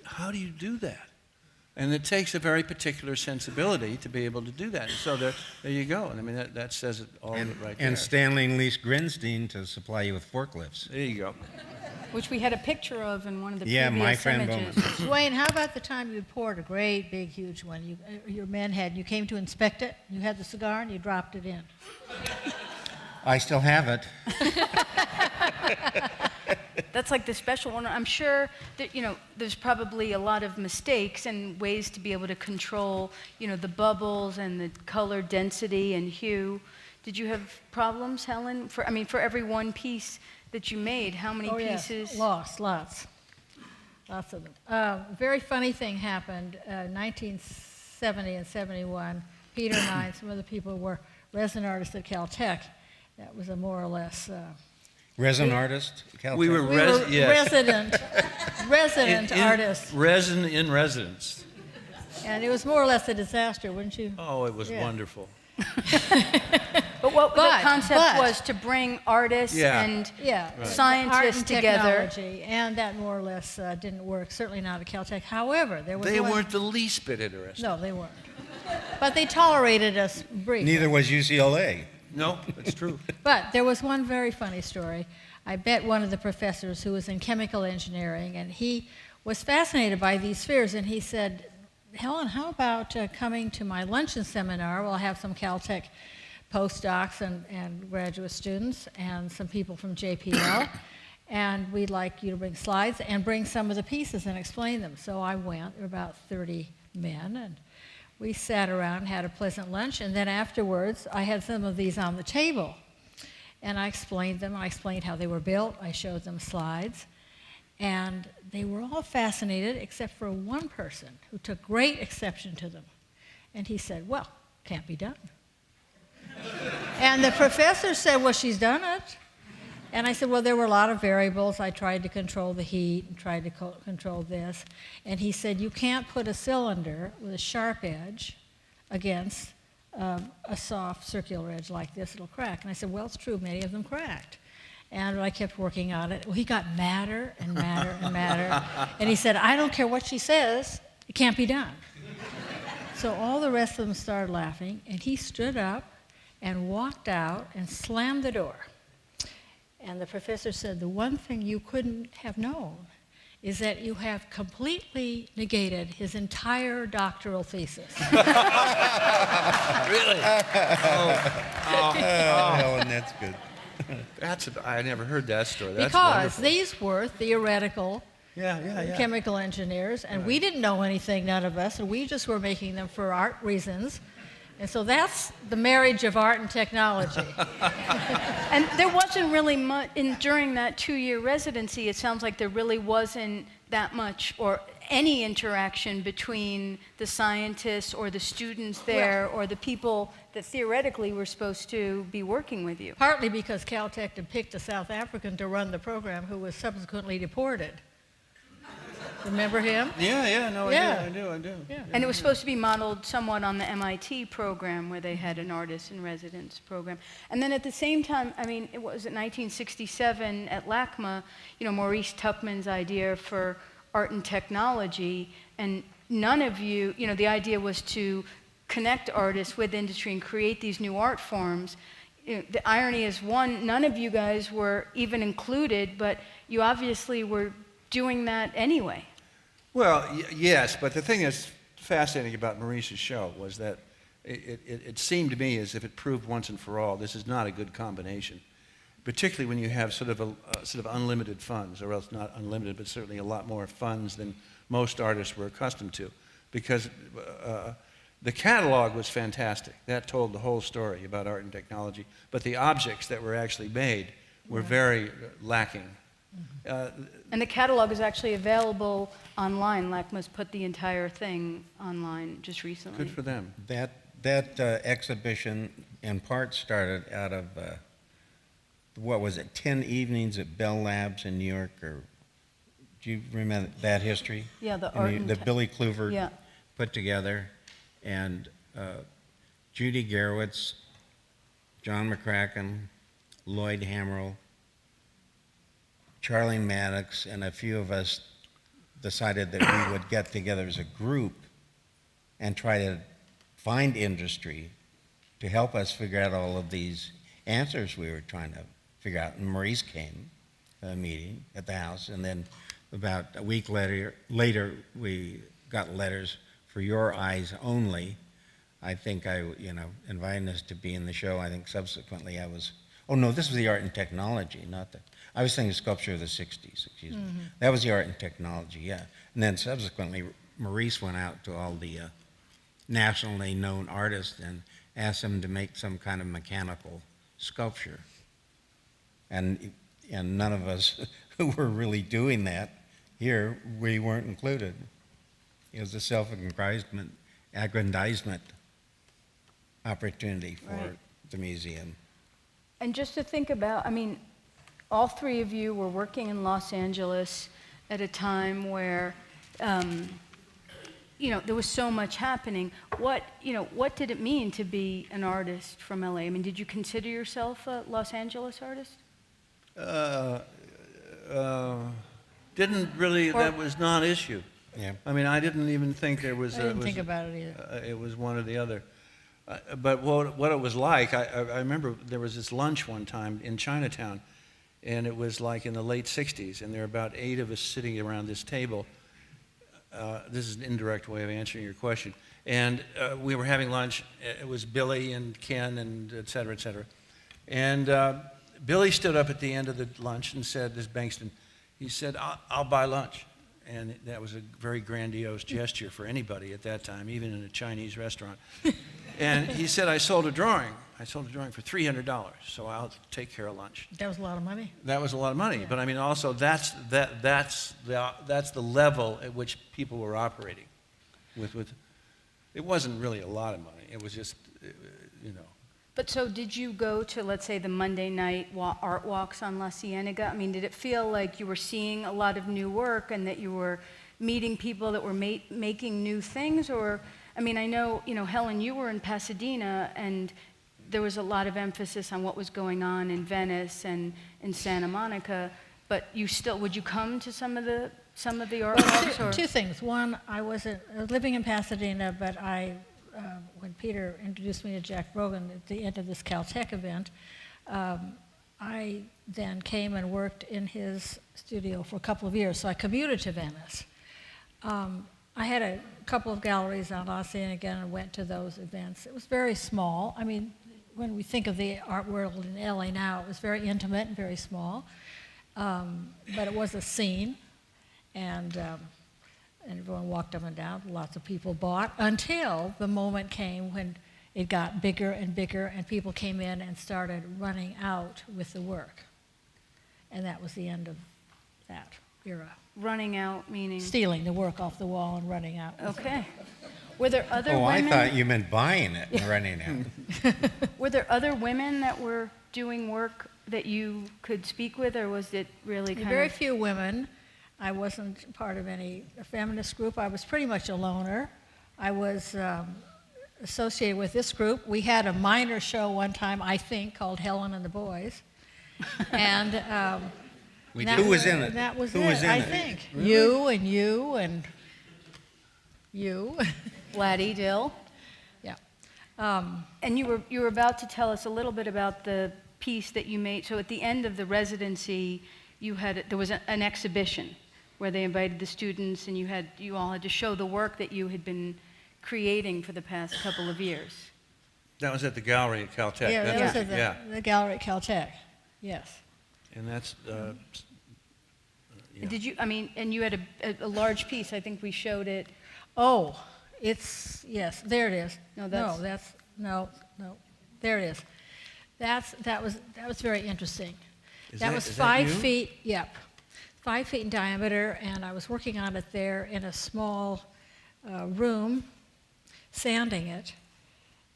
how do you do that? And it takes a very particular sensibility to be able to do that. And so there you go. And I mean, that says it all right there. And Stanley and Lise Grinstein to supply you with forklifts. There you go. Which we had a picture of in one of the Yeah, previous my friend images. Wayne, how about the time you poured a great, big, huge one? Your men had, you came to inspect it, you had the cigar, and you dropped it in. I still have it. That's like the special one. I'm sure that, there's probably a lot of mistakes and ways to be able to control, the bubbles and the color density and hue. Did you have problems, Helen? For every one piece that you made, how many pieces? Yes, lots of them. Very funny thing happened, 1970 and 71. Peter and I, some of the people were resin artists at Caltech. That was a more or less... Resin artist? Caltech? We were resident artists. Resin in residence. And it was more or less a disaster, wouldn't you? Oh, it was wonderful. But what the concept was to bring artists and scientists art and together. Technology, and that more or less didn't work, certainly not at Caltech. However, there was They weren't the least bit interested. No, they weren't. But they tolerated us briefly. Neither was UCLA. No, that's true. But there was one very funny story. I bet one of the professors who was in chemical engineering, and he was fascinated by these spheres, and he said, Helen, how about coming to my luncheon seminar? We'll have some Caltech postdocs and graduate students and some people from JPL, and we'd like you to bring slides and bring some of the pieces and explain them. So I went. There were about 30 men, and we sat around, had a pleasant lunch, and then afterwards, I had some of these on the table. And I explained them. I explained how they were built. I showed them slides. And they were all fascinated, except for one person who took great exception to them. And he said, well, can't be done. And the professor said, well, she's done it. And I said, well, there were a lot of variables. I tried to control the heat and tried to control this. And he said, you can't put a cylinder with a sharp edge against a soft circular edge like this. It'll crack. And I said, well, it's true. Many of them cracked. And I kept working on it. Well, he got madder and madder and madder. And he said, I don't care what she says. It can't be done. So all the rest of them started laughing. And he stood up and walked out and slammed the door. And the professor said, the one thing you couldn't have known is that you have completely negated his entire doctoral thesis. Really? Helen, that's good. I never heard that story. That's Because wonderful. these were theoretical Yeah. chemical engineers, and we didn't know anything, none of us, and we just were making them for art reasons. And so that's the marriage of art and technology. And there wasn't really much, during that 2-year residency, it sounds like there really wasn't that much or any interaction between the scientists or the students there or the people that theoretically were supposed to be working with you. Partly because Caltech had picked a South African to run the program who was subsequently deported. Remember him? Yeah, no, Yeah. I do. Yeah. And it was supposed to be modeled somewhat on the MIT program where they had an artist in residence program. And then at the same time, it was in 1967 at LACMA, Maurice Tuckman's idea for art and technology, and none of you, the idea was to connect artists with industry and create these new art forms. The irony is, one, none of you guys were even included, but you obviously were doing that anyway. Well, yes, but the thing that's fascinating about Maurice's show was that it seemed to me as if it proved once and for all this is not a good combination, particularly when you have sort of unlimited funds, or else not unlimited, but certainly a lot more funds than most artists were accustomed to, because the catalog was fantastic. That told the whole story about art and technology, but the objects that were actually made were very lacking. And the catalog is actually available online. LACMA's put the entire thing online just recently. Good for them. That exhibition in part started out of, 10 evenings at Bell Labs in New York, or do you remember that history? Yeah, the art and that Billy Kluver Yeah. put together, and Judy Gerowitz, John McCracken, Lloyd Hammerl, Charlie Maddox, and a few of us decided that we would get together as a group and try to find industry to help us figure out all of these answers we were trying to figure out. And Maurice came to a meeting at the house, and then about a week later we got letters for Your Eyes Only. I think I, invited us to be in the show. I think subsequently I was, oh no, this was the art and technology, not the, I was thinking sculpture of the 60s, excuse me. That was the art and technology, yeah. And then subsequently, Maurice went out to all the nationally known artists and asked them to make some kind of mechanical sculpture. And none of us who were really doing that here, we weren't included. It was a self-aggrandizement opportunity for Right. the museum. And just to think about, I mean, all three of you were working in Los Angeles at a time where, there was so much happening. What did it mean to be an artist from LA? I mean, did you consider yourself a Los Angeles artist? Didn't really, Or- that was non-issue. Yeah. I mean, I didn't even think there was. I didn't think about it either. It was one or the other. But what it was like, I remember there was this lunch one time in Chinatown, and it was like in the late 60s, and there were about 8 of us sitting around this table. This is an indirect way of answering your question. And we were having lunch. It was Billy and Ken and et cetera, et cetera. And Billy stood up at the end of the lunch and said, this is Bankston, he said, I'll buy lunch. And that was a very grandiose gesture for anybody at that time, even in a Chinese restaurant. And he said, I sold a drawing. I sold a drawing for $300, so I'll take care of lunch. That was a lot of money. That was a lot of money, but I mean, also that's the level at which people were operating. With it wasn't really a lot of money. It was just, But so did you go to, let's say, the Monday night art walks on La Cienega? I mean, did it feel like you were seeing a lot of new work and that you were meeting people that were making new things? Or, I mean, I know, Helen, you were in Pasadena, and there was a lot of emphasis on what was going on in Venice and in Santa Monica, but would you come to some of the art walks? Or? Two things. One, I was living in Pasadena, but when Peter introduced me to Jack Brogan at the end of this Caltech event, I then came and worked in his studio for a couple of years, so I commuted to Venice. I had a couple of galleries on La Cienega and went to those events. It was very small. I mean, when we think of the art world in LA now, it was very intimate and very small, but it was a scene, and everyone walked up and down. Lots of people bought until the moment came when it got bigger and bigger, and people came in and started running out with the work. And that was the end of that era. Running out, meaning? Stealing the work off the wall and running out. Okay. Were there other Oh, women? I thought you meant buying it and running out. Were there other women that were doing work that you could speak with, or was it really kind Very of? few women. I wasn't part of any feminist group. I was pretty much a loner. I was associated with this group. We had a minor show one time, I think, called Helen and the Boys. And Who was in it? That was Who it, was in I it? think. You and you and you. Laddie Dill. Yeah. And you were about to tell us a little bit about the piece that you made. So at the end of the residency, there was an exhibition where they invited the students, and you all had to show the work that you had been creating for the past couple of years. that was at the gallery at Caltech. Yeah, that That's was it, at yeah. the gallery at Caltech. Yes. And that's, yeah. Did you? I mean, and you had a large piece. I think we showed it. Oh, yes, there it is. No, No, there it is. That was very interesting. That was is 5 that you? feet, yep, 5 feet in diameter, and I was working on it there in a small room, sanding it,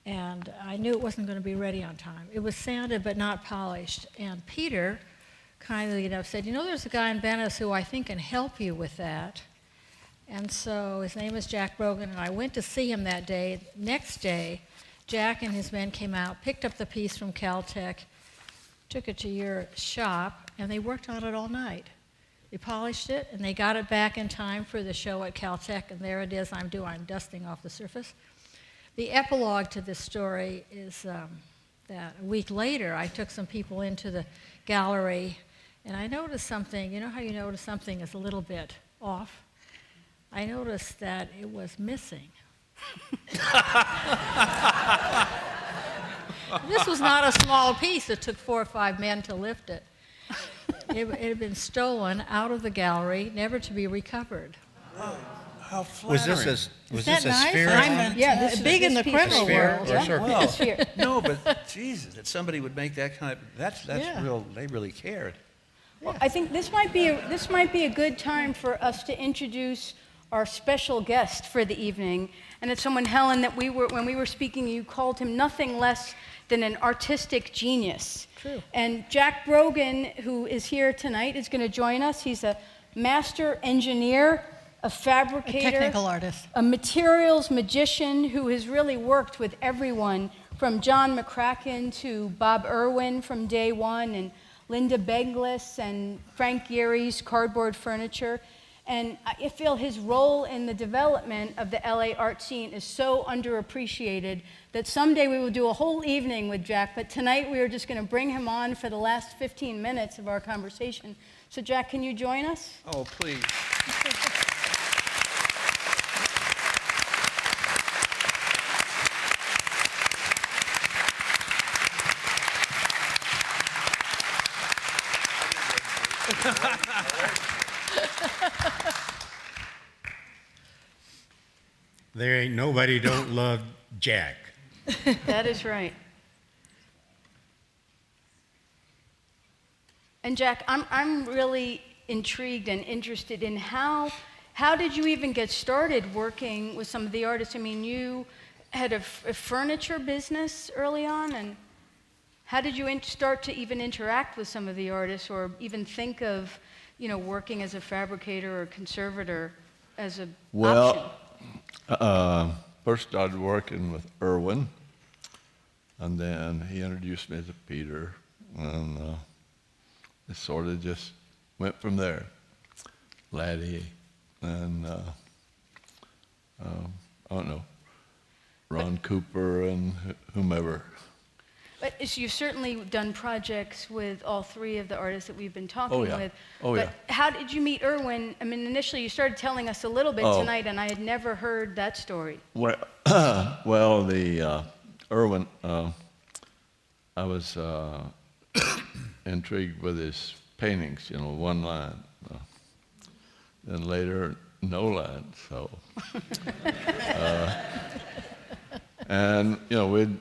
and I knew it wasn't going to be ready on time. It was sanded but not polished, and Peter kindly enough said, there's a guy in Venice who I think can help you with that. And so his name is Jack Brogan, and I went to see him that day. Next day, Jack and his men came out, picked up the piece from Caltech, took it to your shop, and they worked on it all night. They polished it, and they got it back in time for the show at Caltech, and there it is. I'm dusting off the surface. The epilogue to this story is that a week later, I took some people into the gallery, and I noticed something. You know how you notice something is a little bit off? I noticed that it was missing. This was not a small piece. It took 4 or 5 men to lift it. It had been stolen out of the gallery, never to be recovered. How Was flattering. this that a nice? sphere? Yeah, this is big in the piece. criminal Sphere world. or Yeah. circle? Well, Sphere. no, but Jesus, that somebody would make that kind of, that's Yeah. real, they really cared. Well, I think this might be a good time for us to introduce our special guest for the evening, and it's someone, Helen, that when we were speaking, you called him nothing less than an artistic genius. True. And Jack Brogan, who is here tonight, is going to join us. He's a master engineer, a fabricator, A technical artist. a materials magician who has really worked with everyone from John McCracken to Bob Irwin from day one, and Linda Beglis and Frank Gehry's cardboard furniture. And I feel his role in the development of the LA art scene is so underappreciated that someday we will do a whole evening with Jack, but tonight we are just going to bring him on for the last 15 minutes of our conversation. So Jack, can you join us? Oh, please. There ain't nobody don't love Jack. That is right. And Jack, I'm really intrigued and interested in how did you even get started working with some of the artists? I mean, you had a furniture business early on, and how did you start to even interact with some of the artists, or even think of, working as a fabricator or conservator as an option? First started working with Irwin, and then he introduced me to Peter, and it sort of just went from there. Laddie, and I don't know, Ron Cooper and whomever. But you've certainly done projects with all 3 of the artists that we've been talking Oh, yeah. with. Oh, but yeah. How did you meet Irwin? I mean, initially you started telling us a little bit Oh. tonight, and I had never heard that story. Well, the Irwin, I was intrigued with his paintings, one line. Then later, no line, so. And, we'd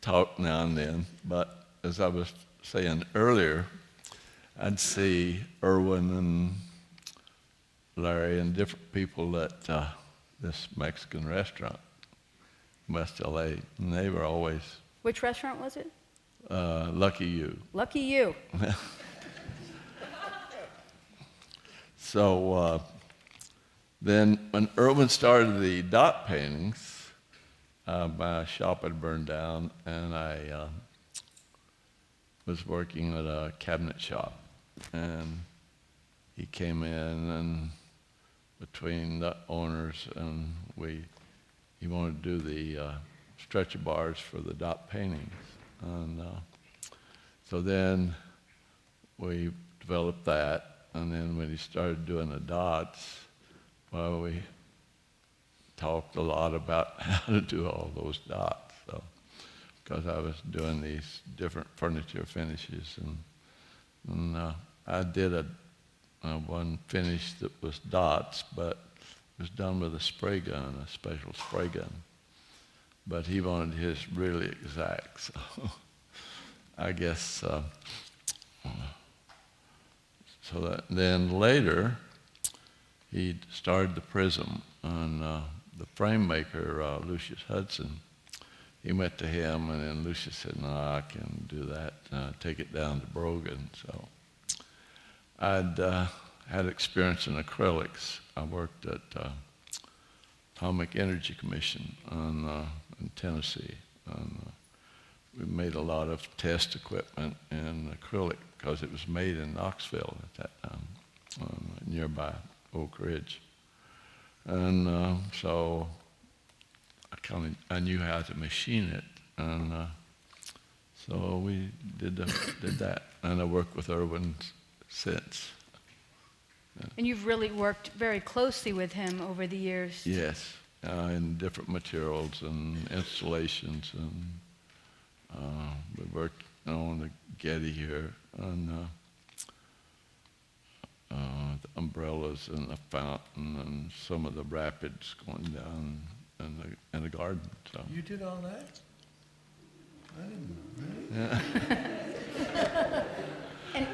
talk now and then, but as I was saying earlier, I'd see Irwin and Larry and different people at this Mexican restaurant in West LA, and they were always Which restaurant was it? lucky you. Lucky you. So then when Irwin started the dot paintings, my shop had burned down, and I was working at a cabinet shop, and he came in, and between the owners and he wanted to do the stretcher bars for the dot paintings, and so then we developed that, and then when he started doing the dots, well, we talked a lot about how to do all those dots, so because I was doing these different furniture finishes, and I did one finish that was dots, but it was done with a spray gun, a special spray gun. But he wanted his really exact, so I guess. So that then later, he started the Prism, and the frame maker, Lucius Hudson, he went to him, and then Lucius said, "No, I can do that. Take it down to Brogan." So I'd had experience in acrylics. I worked at Atomic Energy Commission in Tennessee. And, we made a lot of test equipment in acrylic because it was made in Knoxville at that time. nearby Oak Ridge. And so I knew how to machine it, and so we did that, and I worked with Irwin since. And you've really worked very closely with him over the years. Yes, in different materials and installations, and we worked on the Getty here, and the umbrellas and the fountain and some of the rapids going down in the garden. So. You did all that? I didn't know that. And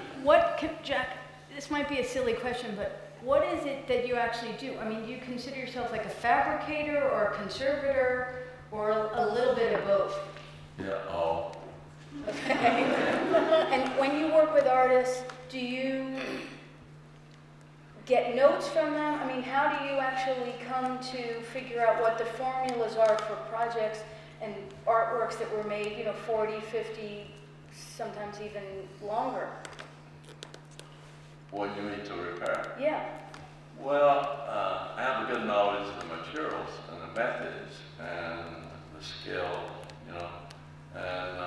Jack, this might be a silly question, but what is it that you actually do? I mean, do you consider yourself like a fabricator or a conservator or a little bit of both? Yeah, all. Okay. And when you work with artists, do you get notes from them? I mean, how do you actually come to figure out what the formulas are for projects and artworks that were made, 40, 50, sometimes even longer? What do you mean to repair? Yeah. Well, I have a good knowledge of the materials and the methods and the skill, and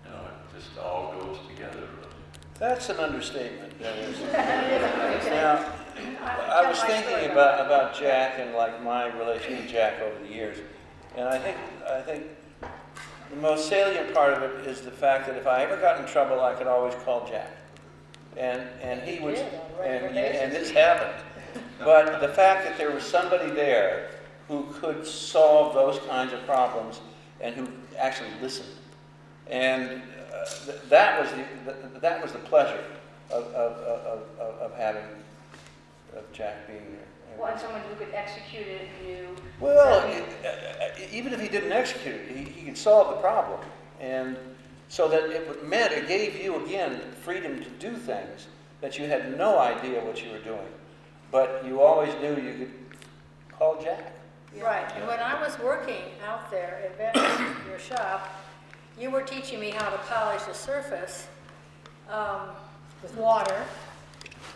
it just all goes together, really. That's an understatement. That is. Now, I was thinking about Jack and like my relation with Jack over the years, and I think the most salient part of it is the fact that if I ever got in trouble, I could always call Jack, and he would, and this happened. But the fact that there was somebody there who could solve those kinds of problems and who actually listened, and that was the pleasure of having Jack being there. Well, and someone who could execute it, knew. Well, even if he didn't execute it, he could solve the problem, and so that it gave you again freedom to do things that you had no idea what you were doing, but you always knew you could call Jack. Right, and when I was working out there at Venice, your shop, you were teaching me how to polish the surface with water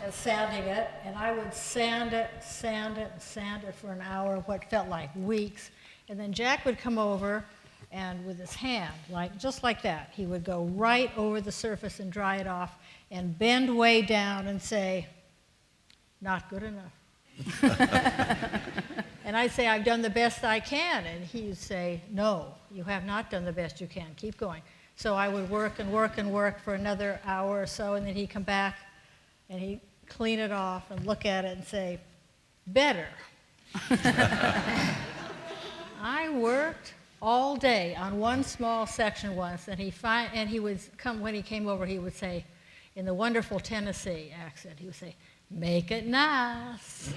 and sanding it, and I would sand it for an hour, what felt like weeks, and then Jack would come over and with his hand, just like that, he would go right over the surface and dry it off and bend way down and say, "Not good enough." And I'd say, "I've done the best I can." And he'd say, "No, you have not done the best you can. Keep going." So I would work and work and work for another hour or so, and then he'd come back and he'd clean it off and look at it and say, "Better." I worked all day on one small section once, and he would come, when he came over, he would say, in the wonderful Tennessee accent, he would say, "Make it nice."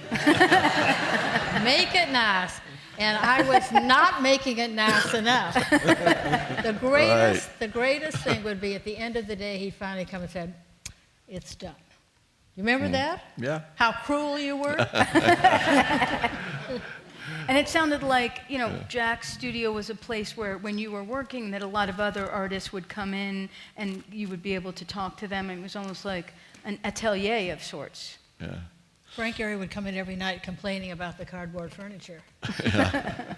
Make it nice. And I was not making it nice enough. The greatest thing would be at the end of the day, he'd finally come and said, "It's done." You remember that? Yeah. How cruel you were? And it sounded like, Jack's studio was a place where when you were working that a lot of other artists would come in and you would be able to talk to them. It was almost like an atelier of sorts. Yeah. Frank Gehry would come in every night complaining about the cardboard furniture. Yeah.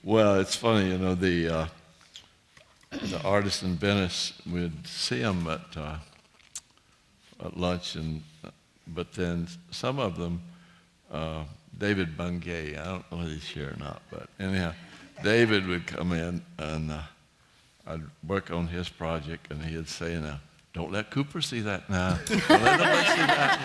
Well, it's funny, the artists in Venice, we'd see them at lunch, but then some of them, David Bungay, I don't know if he's here or not, but anyhow, David would come in and I'd work on his project, and he'd say, "Now, don't let Cooper see that now. Don't let nobody see that,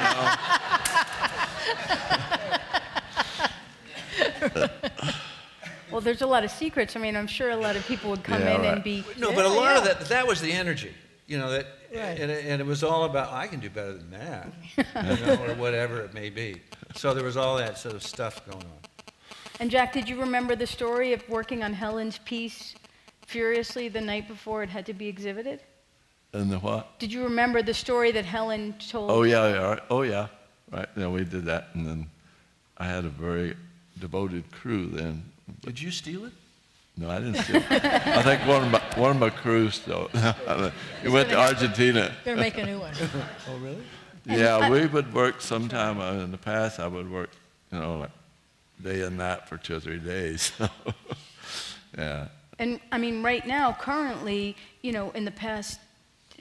Well, there's a lot of secrets. I mean, I'm sure a lot of people would come in and be... No, but a lot of that was the energy, that, Right. and it was all about, I can do better than that, or whatever it may be. So there was all that sort of stuff going on. And Jack, did you remember the story of working on Helen's piece furiously the night before it had to be exhibited? And the what? Did you remember the story that Helen told? Oh, yeah. Right. Yeah, we did that, and then I had a very devoted crew then. Did you steal it? No, I didn't steal it. I think one of my crews stole it. He went to Argentina. Better make a new one. Oh, really? Yeah, we would work sometime in the past. I would work, like day and night for 2 or 3 days. Yeah. And I mean, right now, currently, in the past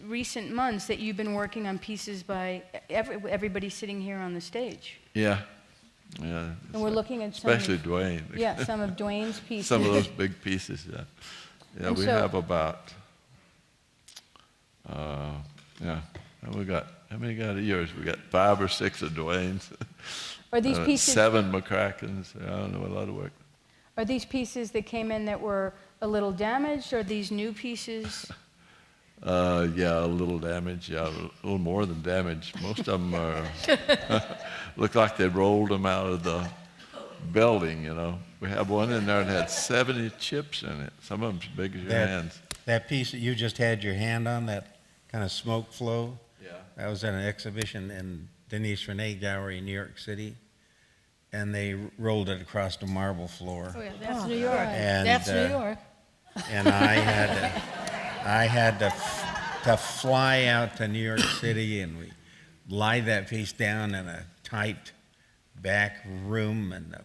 recent months, that you've been working on pieces by everybody sitting here on the stage. Yeah. Yeah. And we're looking at some, especially Dwayne. yeah, some of Dwayne's pieces. Some of those big pieces. Yeah. Yeah. And We so- have about. Yeah. And we got. How many got of yours? We got 5 or 6 of Dwayne's. Are these pieces? 7 McCracken's. I don't know, a lot of work. Are these pieces that came in that were a little damaged, or are these new pieces? Yeah, a little damage. Yeah, a little more than damage. Most of them are look like they rolled them out of the building. We have one in there that had 70 chips in it. Some of them as big as your hands. That piece that you just had your hand on, that kind of smoke flow, Yeah. that was at an exhibition in Denise Renee Gallery in New York City, and they rolled it across the marble floor. Oh, yeah, that's New York. And, That's New York. And I had to fly out to New York City, and we lied that piece down in a tight back room, and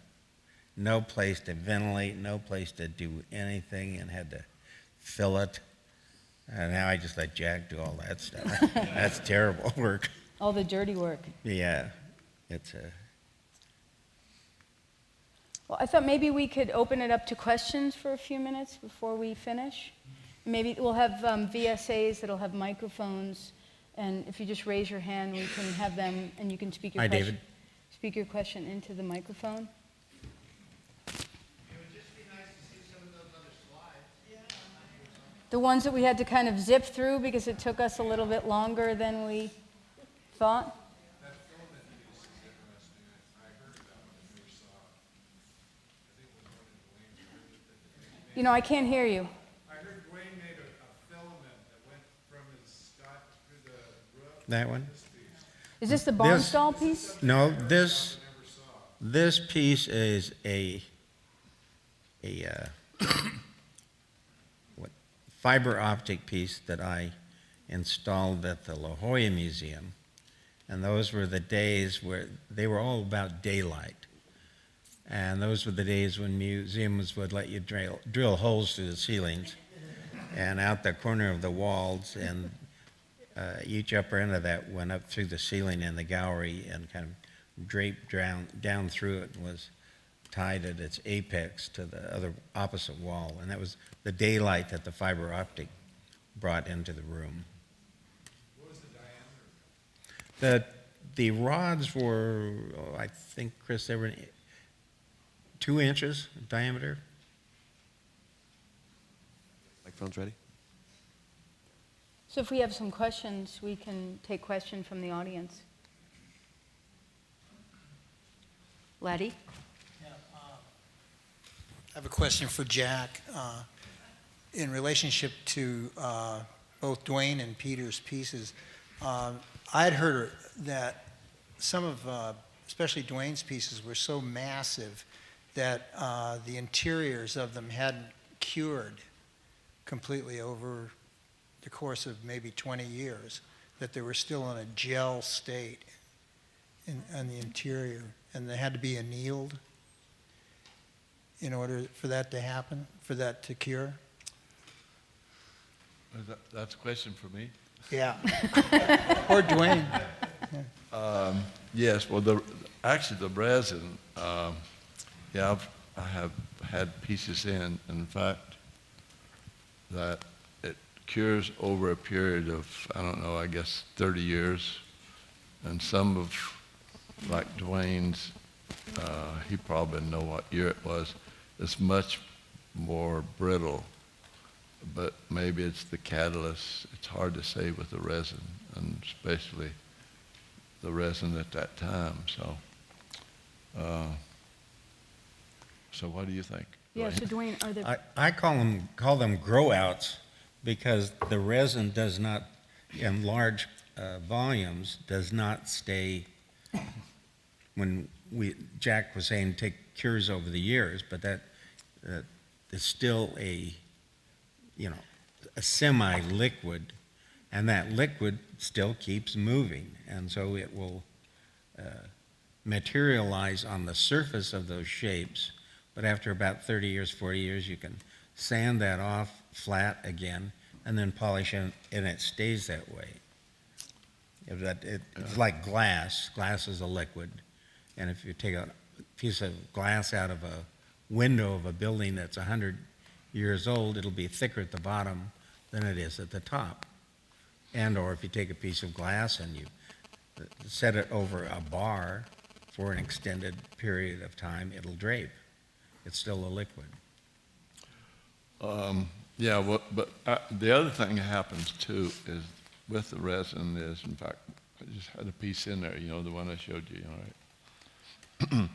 no place to ventilate, no place to do anything, and had to fill it. And now I just let Jack do all that stuff. That's terrible work. All the dirty work. Yeah, it's a. Well, I thought maybe we could open it up to questions for a few minutes before we finish. Maybe we'll have VSAs that'll have microphones, and if you just raise your hand, we can have them, and you can speak your Hi, question. David. Speak your question into the microphone. The ones that we had to kind of zip through because it took us a little bit longer than we thought. I can't hear you. I heard Dwayne made a filament that went from his sky through the roof. That one? Is this the Barnstall piece? No, this piece is a fiber optic piece that I installed at the La Jolla Museum, and those were the days where they were all about daylight. And those were the days when museums would let you drill holes through the ceilings and out the corner of the walls, and each upper end of that went up through the ceiling in the gallery and kind of draped down through it and was tied at its apex to the other opposite wall. And that was the daylight that the fiber optic brought into the room. What was the diameter? The rods were, I think, Chris, they were 2 inches in diameter. Microphone's ready? So if we have some questions, we can take questions from the audience. Laddie? I have a question for Jack. In relationship to both Dwayne and Peter's pieces, I had heard that some of, especially Dwayne's pieces, were so massive that the interiors of them hadn't cured completely over the course of maybe 20 years, that they were still in a gel state in the interior, and they had to be annealed in order for that to happen, for that to cure? That's a question for me. Yeah. Or Dwayne. Yes, well, actually the resin, yeah, I have had pieces in fact, that it cures over a period of, I don't know, I guess 30 years. And some of, like Dwayne's, he probably know what year it was, it's much more brittle, but maybe it's the catalyst. It's hard to say with the resin, and especially the resin at that time. So what do you think? Yeah, Dwayne? so Dwayne, are there... I call them grow outs because the resin does not, in large volumes, does not stay. When Jack was saying take cures over the years, but that is still a semi-liquid, and that liquid still keeps moving, and so it will materialize on the surface of those shapes, but after about 30 years, 40 years, you can sand that off flat again, and then polish it, and it stays that way. It's like glass. Glass is a liquid, and if you take a piece of glass out of a window of a building that's 100 years old, it'll be thicker at the bottom than it is at the top. And or if you take a piece of glass and you set it over a bar for an extended period of time, it'll drape. It's still a liquid. Yeah, well, but the other thing that happens too is with the resin is, in fact, I just had a piece in there, the one I showed you, all right?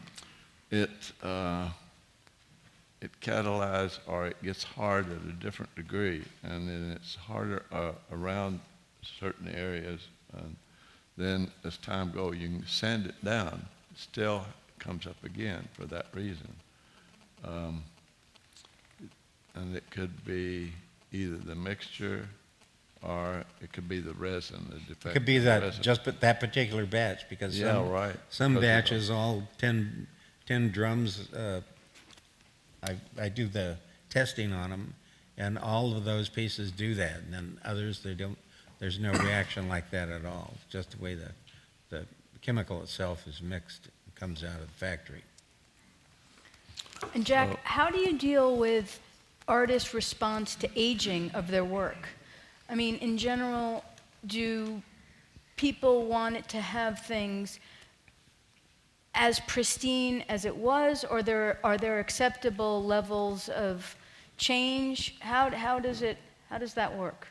It catalyzes, or it gets hard at a different degree, and then it's harder around certain areas. And then as time goes, you can sand it down. It still comes up again for that reason. And it could be either the mixture or it could be the resin. It could be that that particular batch, because right. some batches, all 10 drums, I do the testing on them, and all of those pieces do that, and then others, they don't. There's no reaction like that at all. It's just the way the chemical itself is mixed. It comes out of the factory. And Jack, how do you deal with artists' response to aging of their work? I mean, in general, do people want it to have things as pristine as it was, or are there acceptable levels of change? How does that work?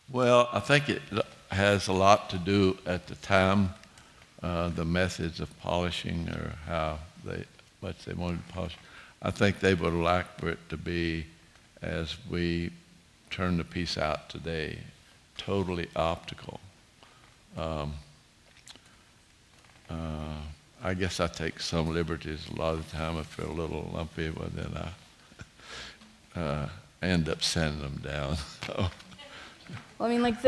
Well, I think it has a lot to do at the time, the methods of polishing, or how much they wanted to polish. I think they would like for it to be, as we turn the piece out today, totally optical. I guess I take some liberties a lot of the time. I feel a little lumpy, but then I end up sanding them down. Well, I mean, like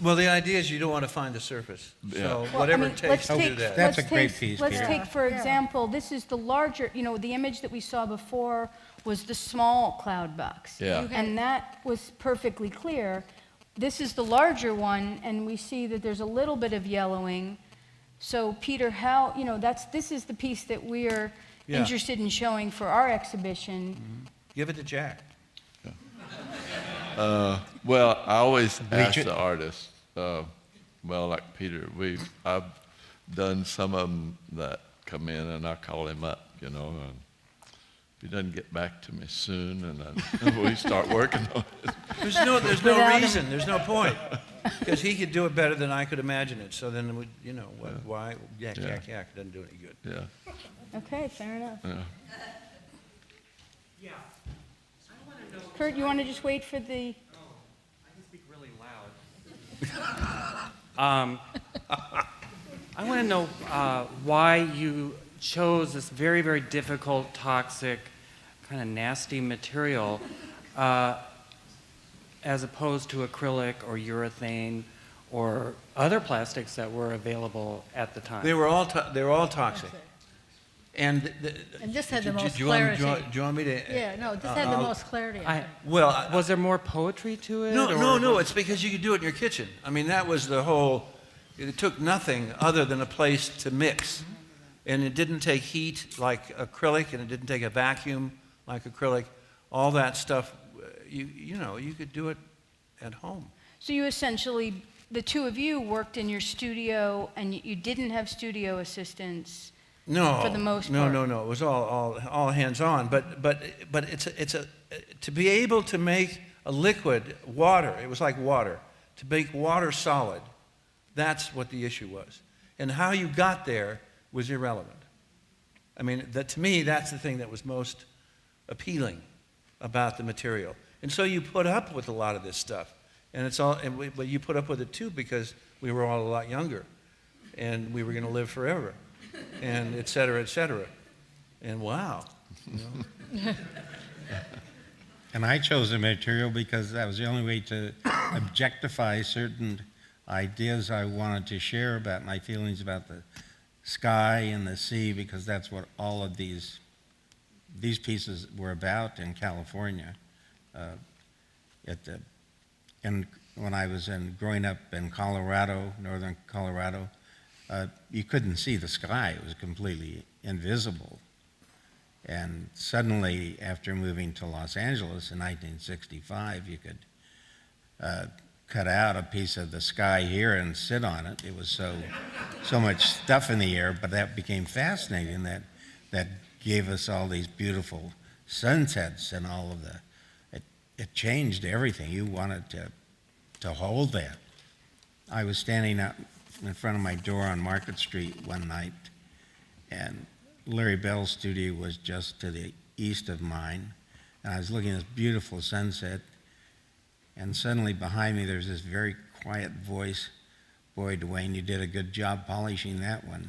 Well, the idea is you don't want to find the surface. Yeah. So Well, whatever I mean, it takes to do that. That's a great piece, Let's Peter. take, for example, this is the larger, the image that we saw before was the small cloud box. Yeah. And that was perfectly clear. This is the larger one, and we see that there's a little bit of yellowing. So, Peter, this is the piece that we're Yeah. interested in showing for our exhibition. Give it to Jack. Well, I always ask it. the artist, like Peter, I've done some of them that come in, and I call him up, and if he doesn't get back to me soon, and then we start working on it. There's no reason. There's no point. Because he could do it better than I could imagine it. So then, why? Jack doesn't do any good. Yeah. Okay, fair enough. Yeah. Yeah. I want to know. Kurt, you want to just wait for the... I can speak really loud. I want to know why you chose this very, very difficult, toxic, kind of nasty material as opposed to acrylic or urethane or other plastics that were available at the time. They were all toxic. And this had the most do you want me to? Yeah, no, this had the most clarity. Was there more poetry to it? No. It's because you could do it in your kitchen. I mean, that was the whole. It took nothing other than a place to mix, and it didn't take heat like acrylic, and it didn't take a vacuum like acrylic. All that stuff, you could do it at home. So you essentially, the two of you worked in your studio, and you didn't have studio assistants. No, for the most part. No. It was all hands on. But to be able to make a liquid water. It was like water. To make water solid, that's what the issue was. And how you got there was irrelevant. I mean, to me, that's the thing that was most appealing about the material. And so you put up with a lot of this stuff, but you put up with it too because we were all a lot younger, and we were going to live forever. And et cetera, and wow. And I chose the material because that was the only way to objectify certain ideas I wanted to share about my feelings about the sky and the sea, because that's what all of these pieces were about in California. And when I was growing up in Colorado, northern Colorado, you couldn't see the sky. It was completely invisible. And suddenly, after moving to Los Angeles in 1965, you could cut out a piece of the sky here and sit on it. It was so much stuff in the air, but that became fascinating. That gave us all these beautiful sunsets and all of it changed everything. You wanted to hold that. I was standing out in front of my door on Market Street one night, and Larry Bell's studio was just to the east of mine, and I was looking at this beautiful sunset, and suddenly behind me there's this very quiet voice, "Boy, Dwayne, you did a good job polishing that one."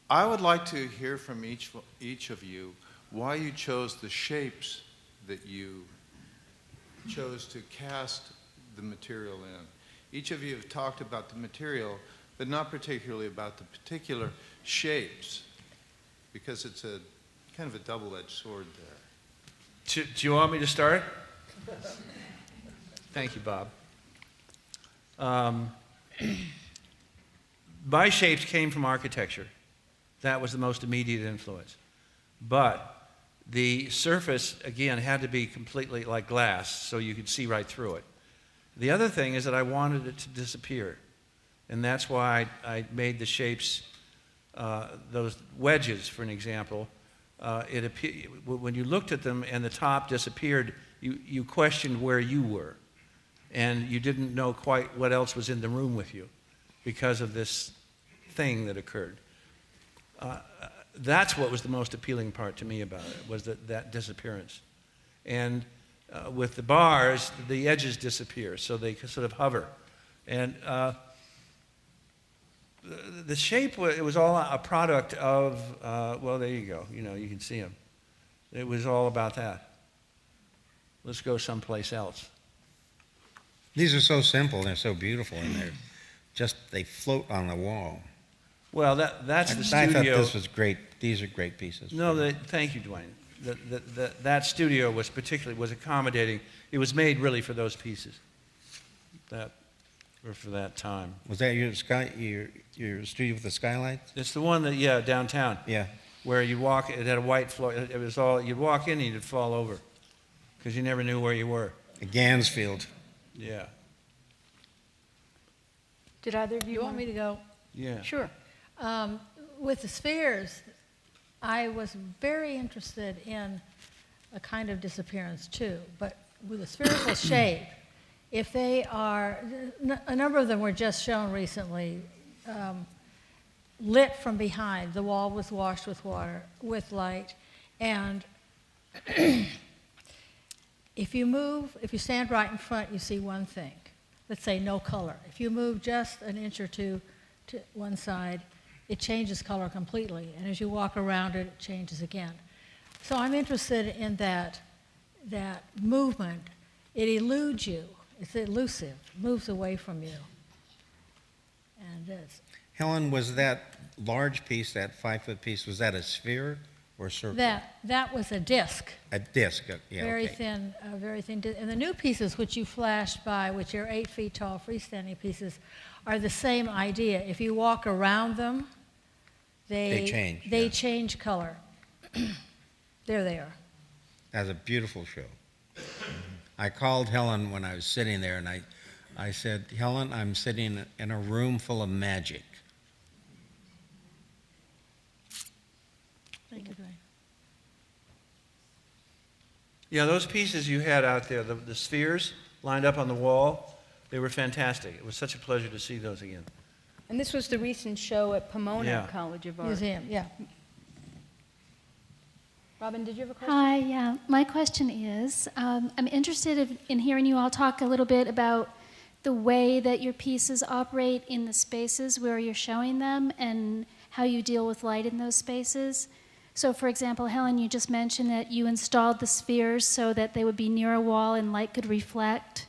I would like to hear from each of you why you chose the shapes that you chose to cast the material in. Each of you have talked about the material, but not particularly about the particular shapes, because it's a kind of a double-edged sword there. Do you want me to start? Thank you, Bob. My shapes came from architecture. That was the most immediate influence. But the surface, again, had to be completely like glass, so you could see right through it. The other thing is that I wanted it to disappear. And that's why I made the shapes, those wedges, for an example. When you looked at them and the top disappeared, you questioned where you were. And you didn't know quite what else was in the room with you because of this thing that occurred. That's what was the most appealing part to me about it, was that disappearance. And with the bars, the edges disappear, so they sort of hover. And the shape, it was all a product of, well, there you go. You know, you can see them. It was all about that. Let's go someplace else. These are so simple, they're so beautiful, and they float on the wall. Well, that's the studio. I thought this was great. These are great pieces. No, thank you, Dwayne. That studio was accommodating. It was made really for those pieces. Or for that time. Was that your studio with the skylights? It's the one that, downtown. Yeah. Where you walk, it had a white floor. It was all, you'd walk in and you'd fall over because you never knew where you were. Gansfield. Yeah. Did either of you want me to go? Yeah. Sure. With the spheres, I was very interested in a kind of disappearance too, but with a spherical shape, if they are, a number of them were just shown recently, lit from behind. The wall was washed with water, with light, and if you stand right in front, you see one thing. Let's say no color. If you move just an inch or two to one side, it changes color completely, and as you walk around it, it changes again. So I'm interested in that movement. It eludes you. It's elusive, moves away from you. And Helen, was that large piece, that 5-foot piece, was that a sphere or circle? that was a disc. A disc, yeah. Very okay. thin, very thin. And the new pieces, which you flashed by, which are 8 feet tall freestanding pieces, are the same idea. If you walk around them, they change. They change color. There they are. That's a beautiful show. I called Helen when I was sitting there, and I said, Helen, I'm sitting in a room full of magic. Thank you, Dwayne. Yeah, those pieces you had out there, the spheres lined up on the wall, they were fantastic. It was such a pleasure to see those again. And this was the recent show at Pomona Yeah. College of Art. Museum, yeah. Robin, did you have a question? Hi, yeah. My question is, I'm interested in hearing you all talk a little bit about the way that your pieces operate in the spaces where you're showing them and how you deal with light in those spaces. So, for example, Helen, you just mentioned that you installed the spheres so that they would be near a wall and light could reflect.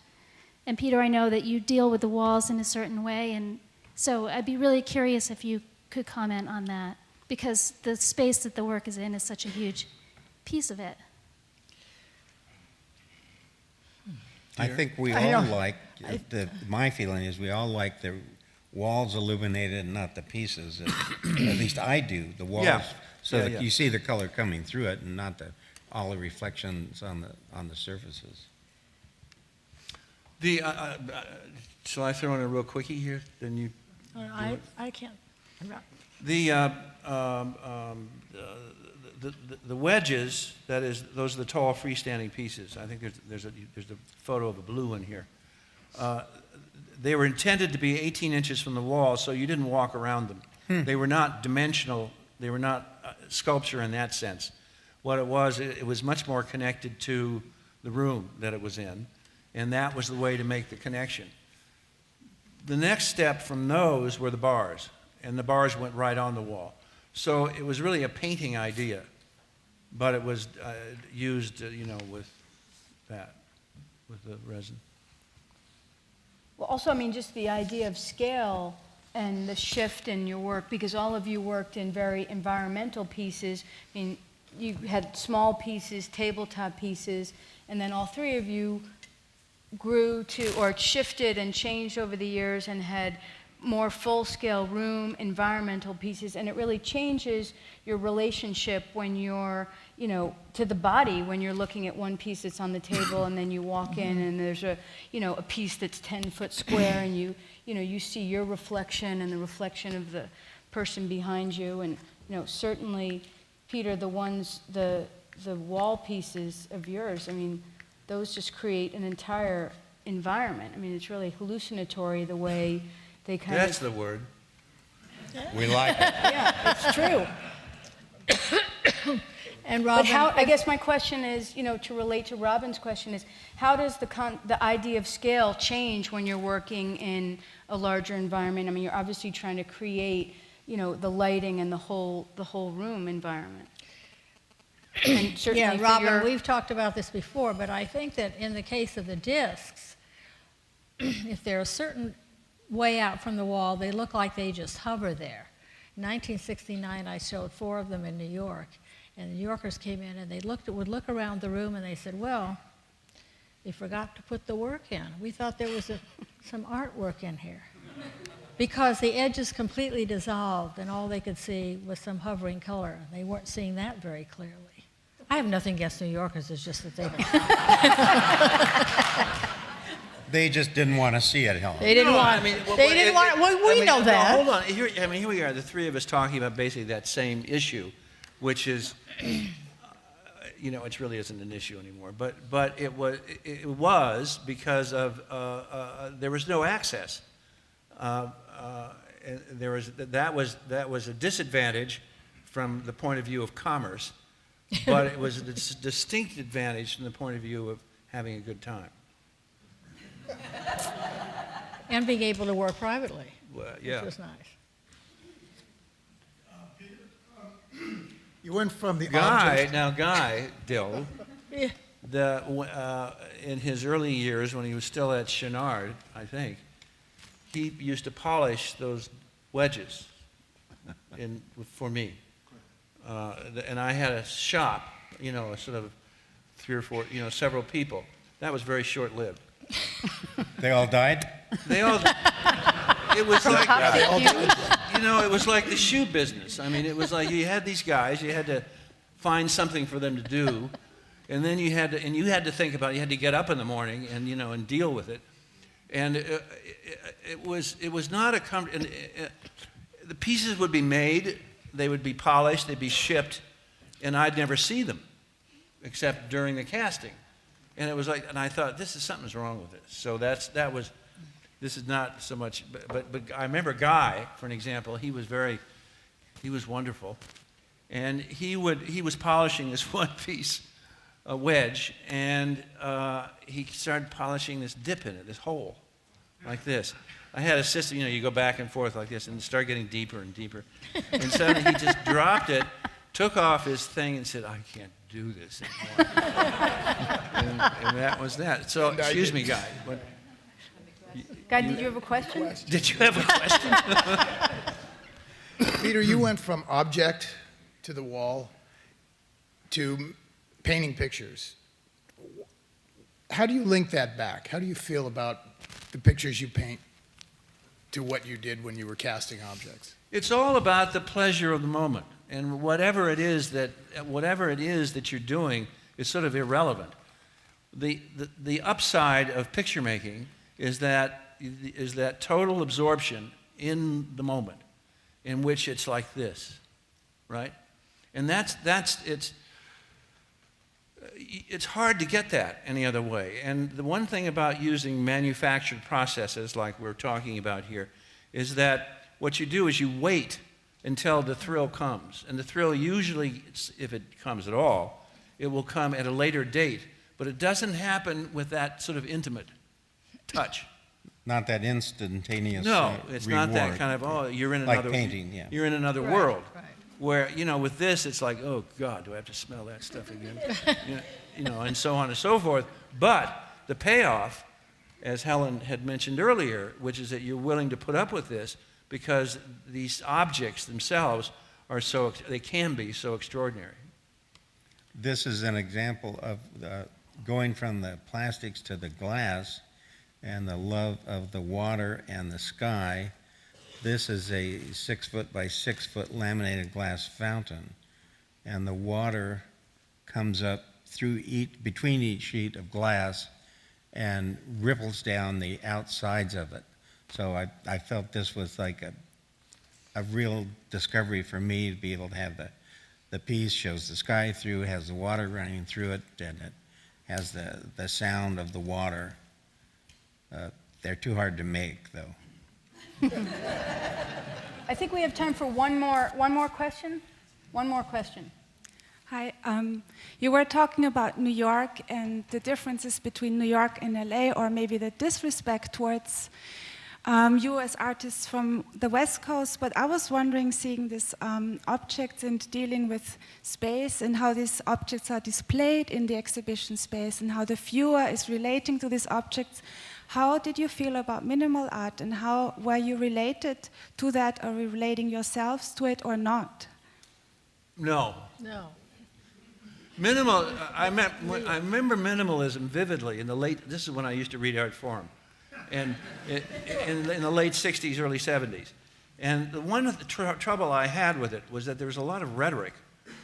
And Peter, I know that you deal with the walls in a certain way, and so I'd be really curious if you could comment on that, because the space that the work is in is such a huge piece of it. I think we all like, my feeling is we all like the walls illuminated and not the pieces. At least I do, the walls, Yeah. so that Yeah. you see the color coming through it and not all the reflections on the surfaces. Shall I throw in a real quickie here? Then you. I can't. I'm not. The wedges, that is, those are the tall freestanding pieces. I think there's a photo of a blue one here. They were intended to be 18 inches from the wall, so you didn't walk around them. They were not dimensional. They were not sculpture in that sense. What it was much more connected to the room that it was in, and that was the way to make the connection. The next step from those were the bars, and the bars went right on the wall. So it was really a painting idea, but it was used, with the resin. Well, also, I mean, just the idea of scale and the shift in your work, because all of you worked in very environmental pieces. I mean, you had small pieces, tabletop pieces, and then all three of you grew to, or shifted and changed over the years and had more full-scale room, environmental pieces, and it really changes your relationship when you're, to the body, when you're looking at one piece that's on the table and then you walk in and there's a piece that's 10 foot square and you see your reflection and the reflection of the person behind you, and, certainly, Peter, the wall pieces of yours, I mean, those just create an entire environment. I mean, it's really hallucinatory the way they kind That's the word. We like it. Yeah, it's true. And Robin, But I guess my question is, to relate to Robin's question is, how does the idea of scale change when you're working in a larger environment? I mean, you're obviously trying to create, the lighting and the whole room environment. And certainly yeah, for Robin, we've talked about this before, but I think that in the case of the discs, if they're a certain way out from the wall, they look like they just hover there. In 1969, I showed 4 of them in New York, and the New Yorkers came in and they would look around the room and they said, well, you forgot to put the work in. We thought there was some artwork in here. Because the edges completely dissolved and all they could see was some hovering color. They weren't seeing that very clearly. I have nothing against New Yorkers, it's just that they They just didn't want to see it, Helen. They didn't want. We know that. Hold on. Here we are, the three of us talking about basically that same issue, which is, it really isn't an issue anymore. But it was because of there was no access. And that was a disadvantage from the point of view of commerce, but it was a distinct advantage from the point of view of having a good time. And being able to work privately, Yeah. which was nice. You went from the Guy Dill, Yeah. in his early years when he was still at Chenard, I think, he used to polish those wedges for me. And I had a shop, a sort of 3 or 4, several people. That was very short-lived. They all died? They all. It was like, it was like the shoe business. I mean, it was like you had these guys, you had to find something for them to do, and then you had to think about it. You had to get up in the morning and and deal with it, and it was not the pieces would be made, they would be polished, they'd be shipped, and I'd never see them, except during the casting. And it was like, and I thought, something's wrong with this. So this is not so much, but I remember Guy, for an example, he was wonderful. And he was polishing this one piece, a wedge, and he started polishing this dip in it, this hole, like this. I had a system, you go back and forth like this, and start getting deeper and deeper. And suddenly he just dropped it, took off his thing, and said, "I can't do this anymore." and that was that. So, excuse me, guys. Guy, did you have a question? Did you have a question? Peter, you went from object to the wall to painting pictures. How do you link that back? How do you feel about the pictures you paint to what you did when you were casting objects? It's all about the pleasure of the moment, and whatever it is that you're doing is sort of irrelevant. The upside of picture making is that total absorption in the moment, in which it's like this, right? And it's hard to get that any other way. And the one thing about using manufactured processes like we're talking about here is that what you do is you wait until the thrill comes. And the thrill usually, if it comes at all, it will come at a later date. But it doesn't happen with that sort of intimate touch. Not that instantaneous No, it's reward. not that kind of, you're in Like another painting, yeah. You're in another Right, world. right. Where, with this, it's like, oh, God, do I have to smell that stuff again? And so on and so forth. But the payoff, as Helen had mentioned earlier, which is that you're willing to put up with this because these objects themselves they can be so extraordinary. This is an example of going from the plastics to the glass and the love of the water and the sky. This is a 6-foot by 6-foot laminated glass fountain, and the water comes up between each sheet of glass and ripples down the outsides of it. So I felt this was like a real discovery for me to be able to have the piece shows the sky through, has the water running through it, and it has the sound of the water. They're too hard to make, though. I think we have time for one more question. One more question. Hi. You were talking about New York and the differences between New York and LA, or maybe the disrespect towards you as artists from the West Coast. But I was wondering, seeing these objects and dealing with space and how these objects are displayed in the exhibition space and how the viewer is relating to these objects. How did you feel about minimal art, and how were you related to that, or relating yourselves to it or not? No. No. I remember minimalism vividly in this is when I used to read Art Forum, and in the late 60s, early 70s. And the one trouble I had with it was that there was a lot of rhetoric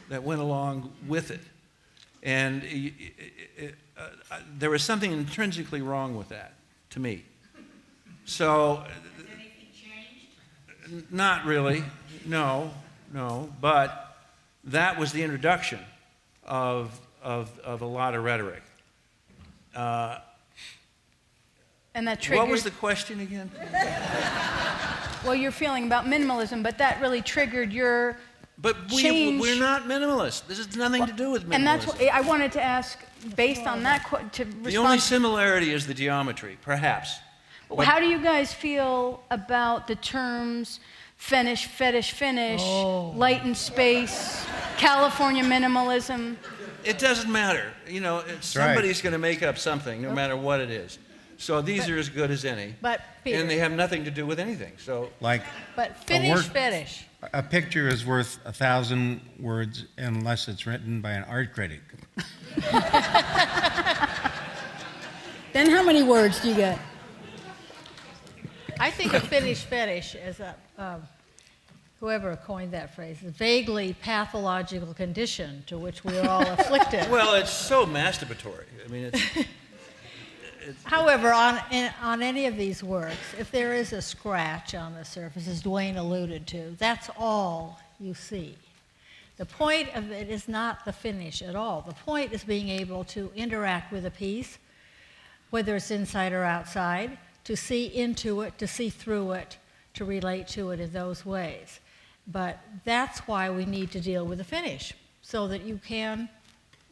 that went along with it. And there was something intrinsically wrong with that, to me. So, has anything changed? Not really, no, but that was the introduction of a lot of rhetoric. And that triggered... What was the question again? Well, you're feeling about minimalism, but that really triggered your change. We're not minimalists. This has nothing to do with minimalism. And that's what I wanted to ask, based on that, to respond. The only similarity is the geometry, perhaps. Well, how do you guys feel about the terms fetish, light and space, California minimalism? It doesn't matter. Somebody's going to make up something, no matter what it is. So these are as good as any. But, Peter, and they have nothing to do with anything. So, but fetish. A picture is worth 1,000 words unless it's written by an art critic. Then how many words do you get? I think of fetish as whoever coined that phrase, a vaguely pathological condition to which we are all afflicted. Well, it's so masturbatory. I mean, it's However, on any of these works, if there is a scratch on the surface, as Duane alluded to, that's all you see. The point of it is not the finish at all. The point is being able to interact with a piece, whether it's inside or outside, to see into it, to see through it, to relate to it in those ways. But that's why we need to deal with the finish, so that you can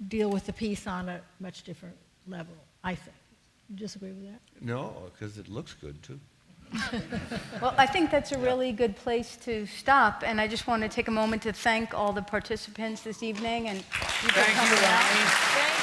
deal with the piece on a much different level, I think. You disagree with that? No, because it looks good too. Well, I think that's a really good place to stop, and I just want to take a moment to thank all the participants this evening and you for coming out. Thank you, Rani. Thank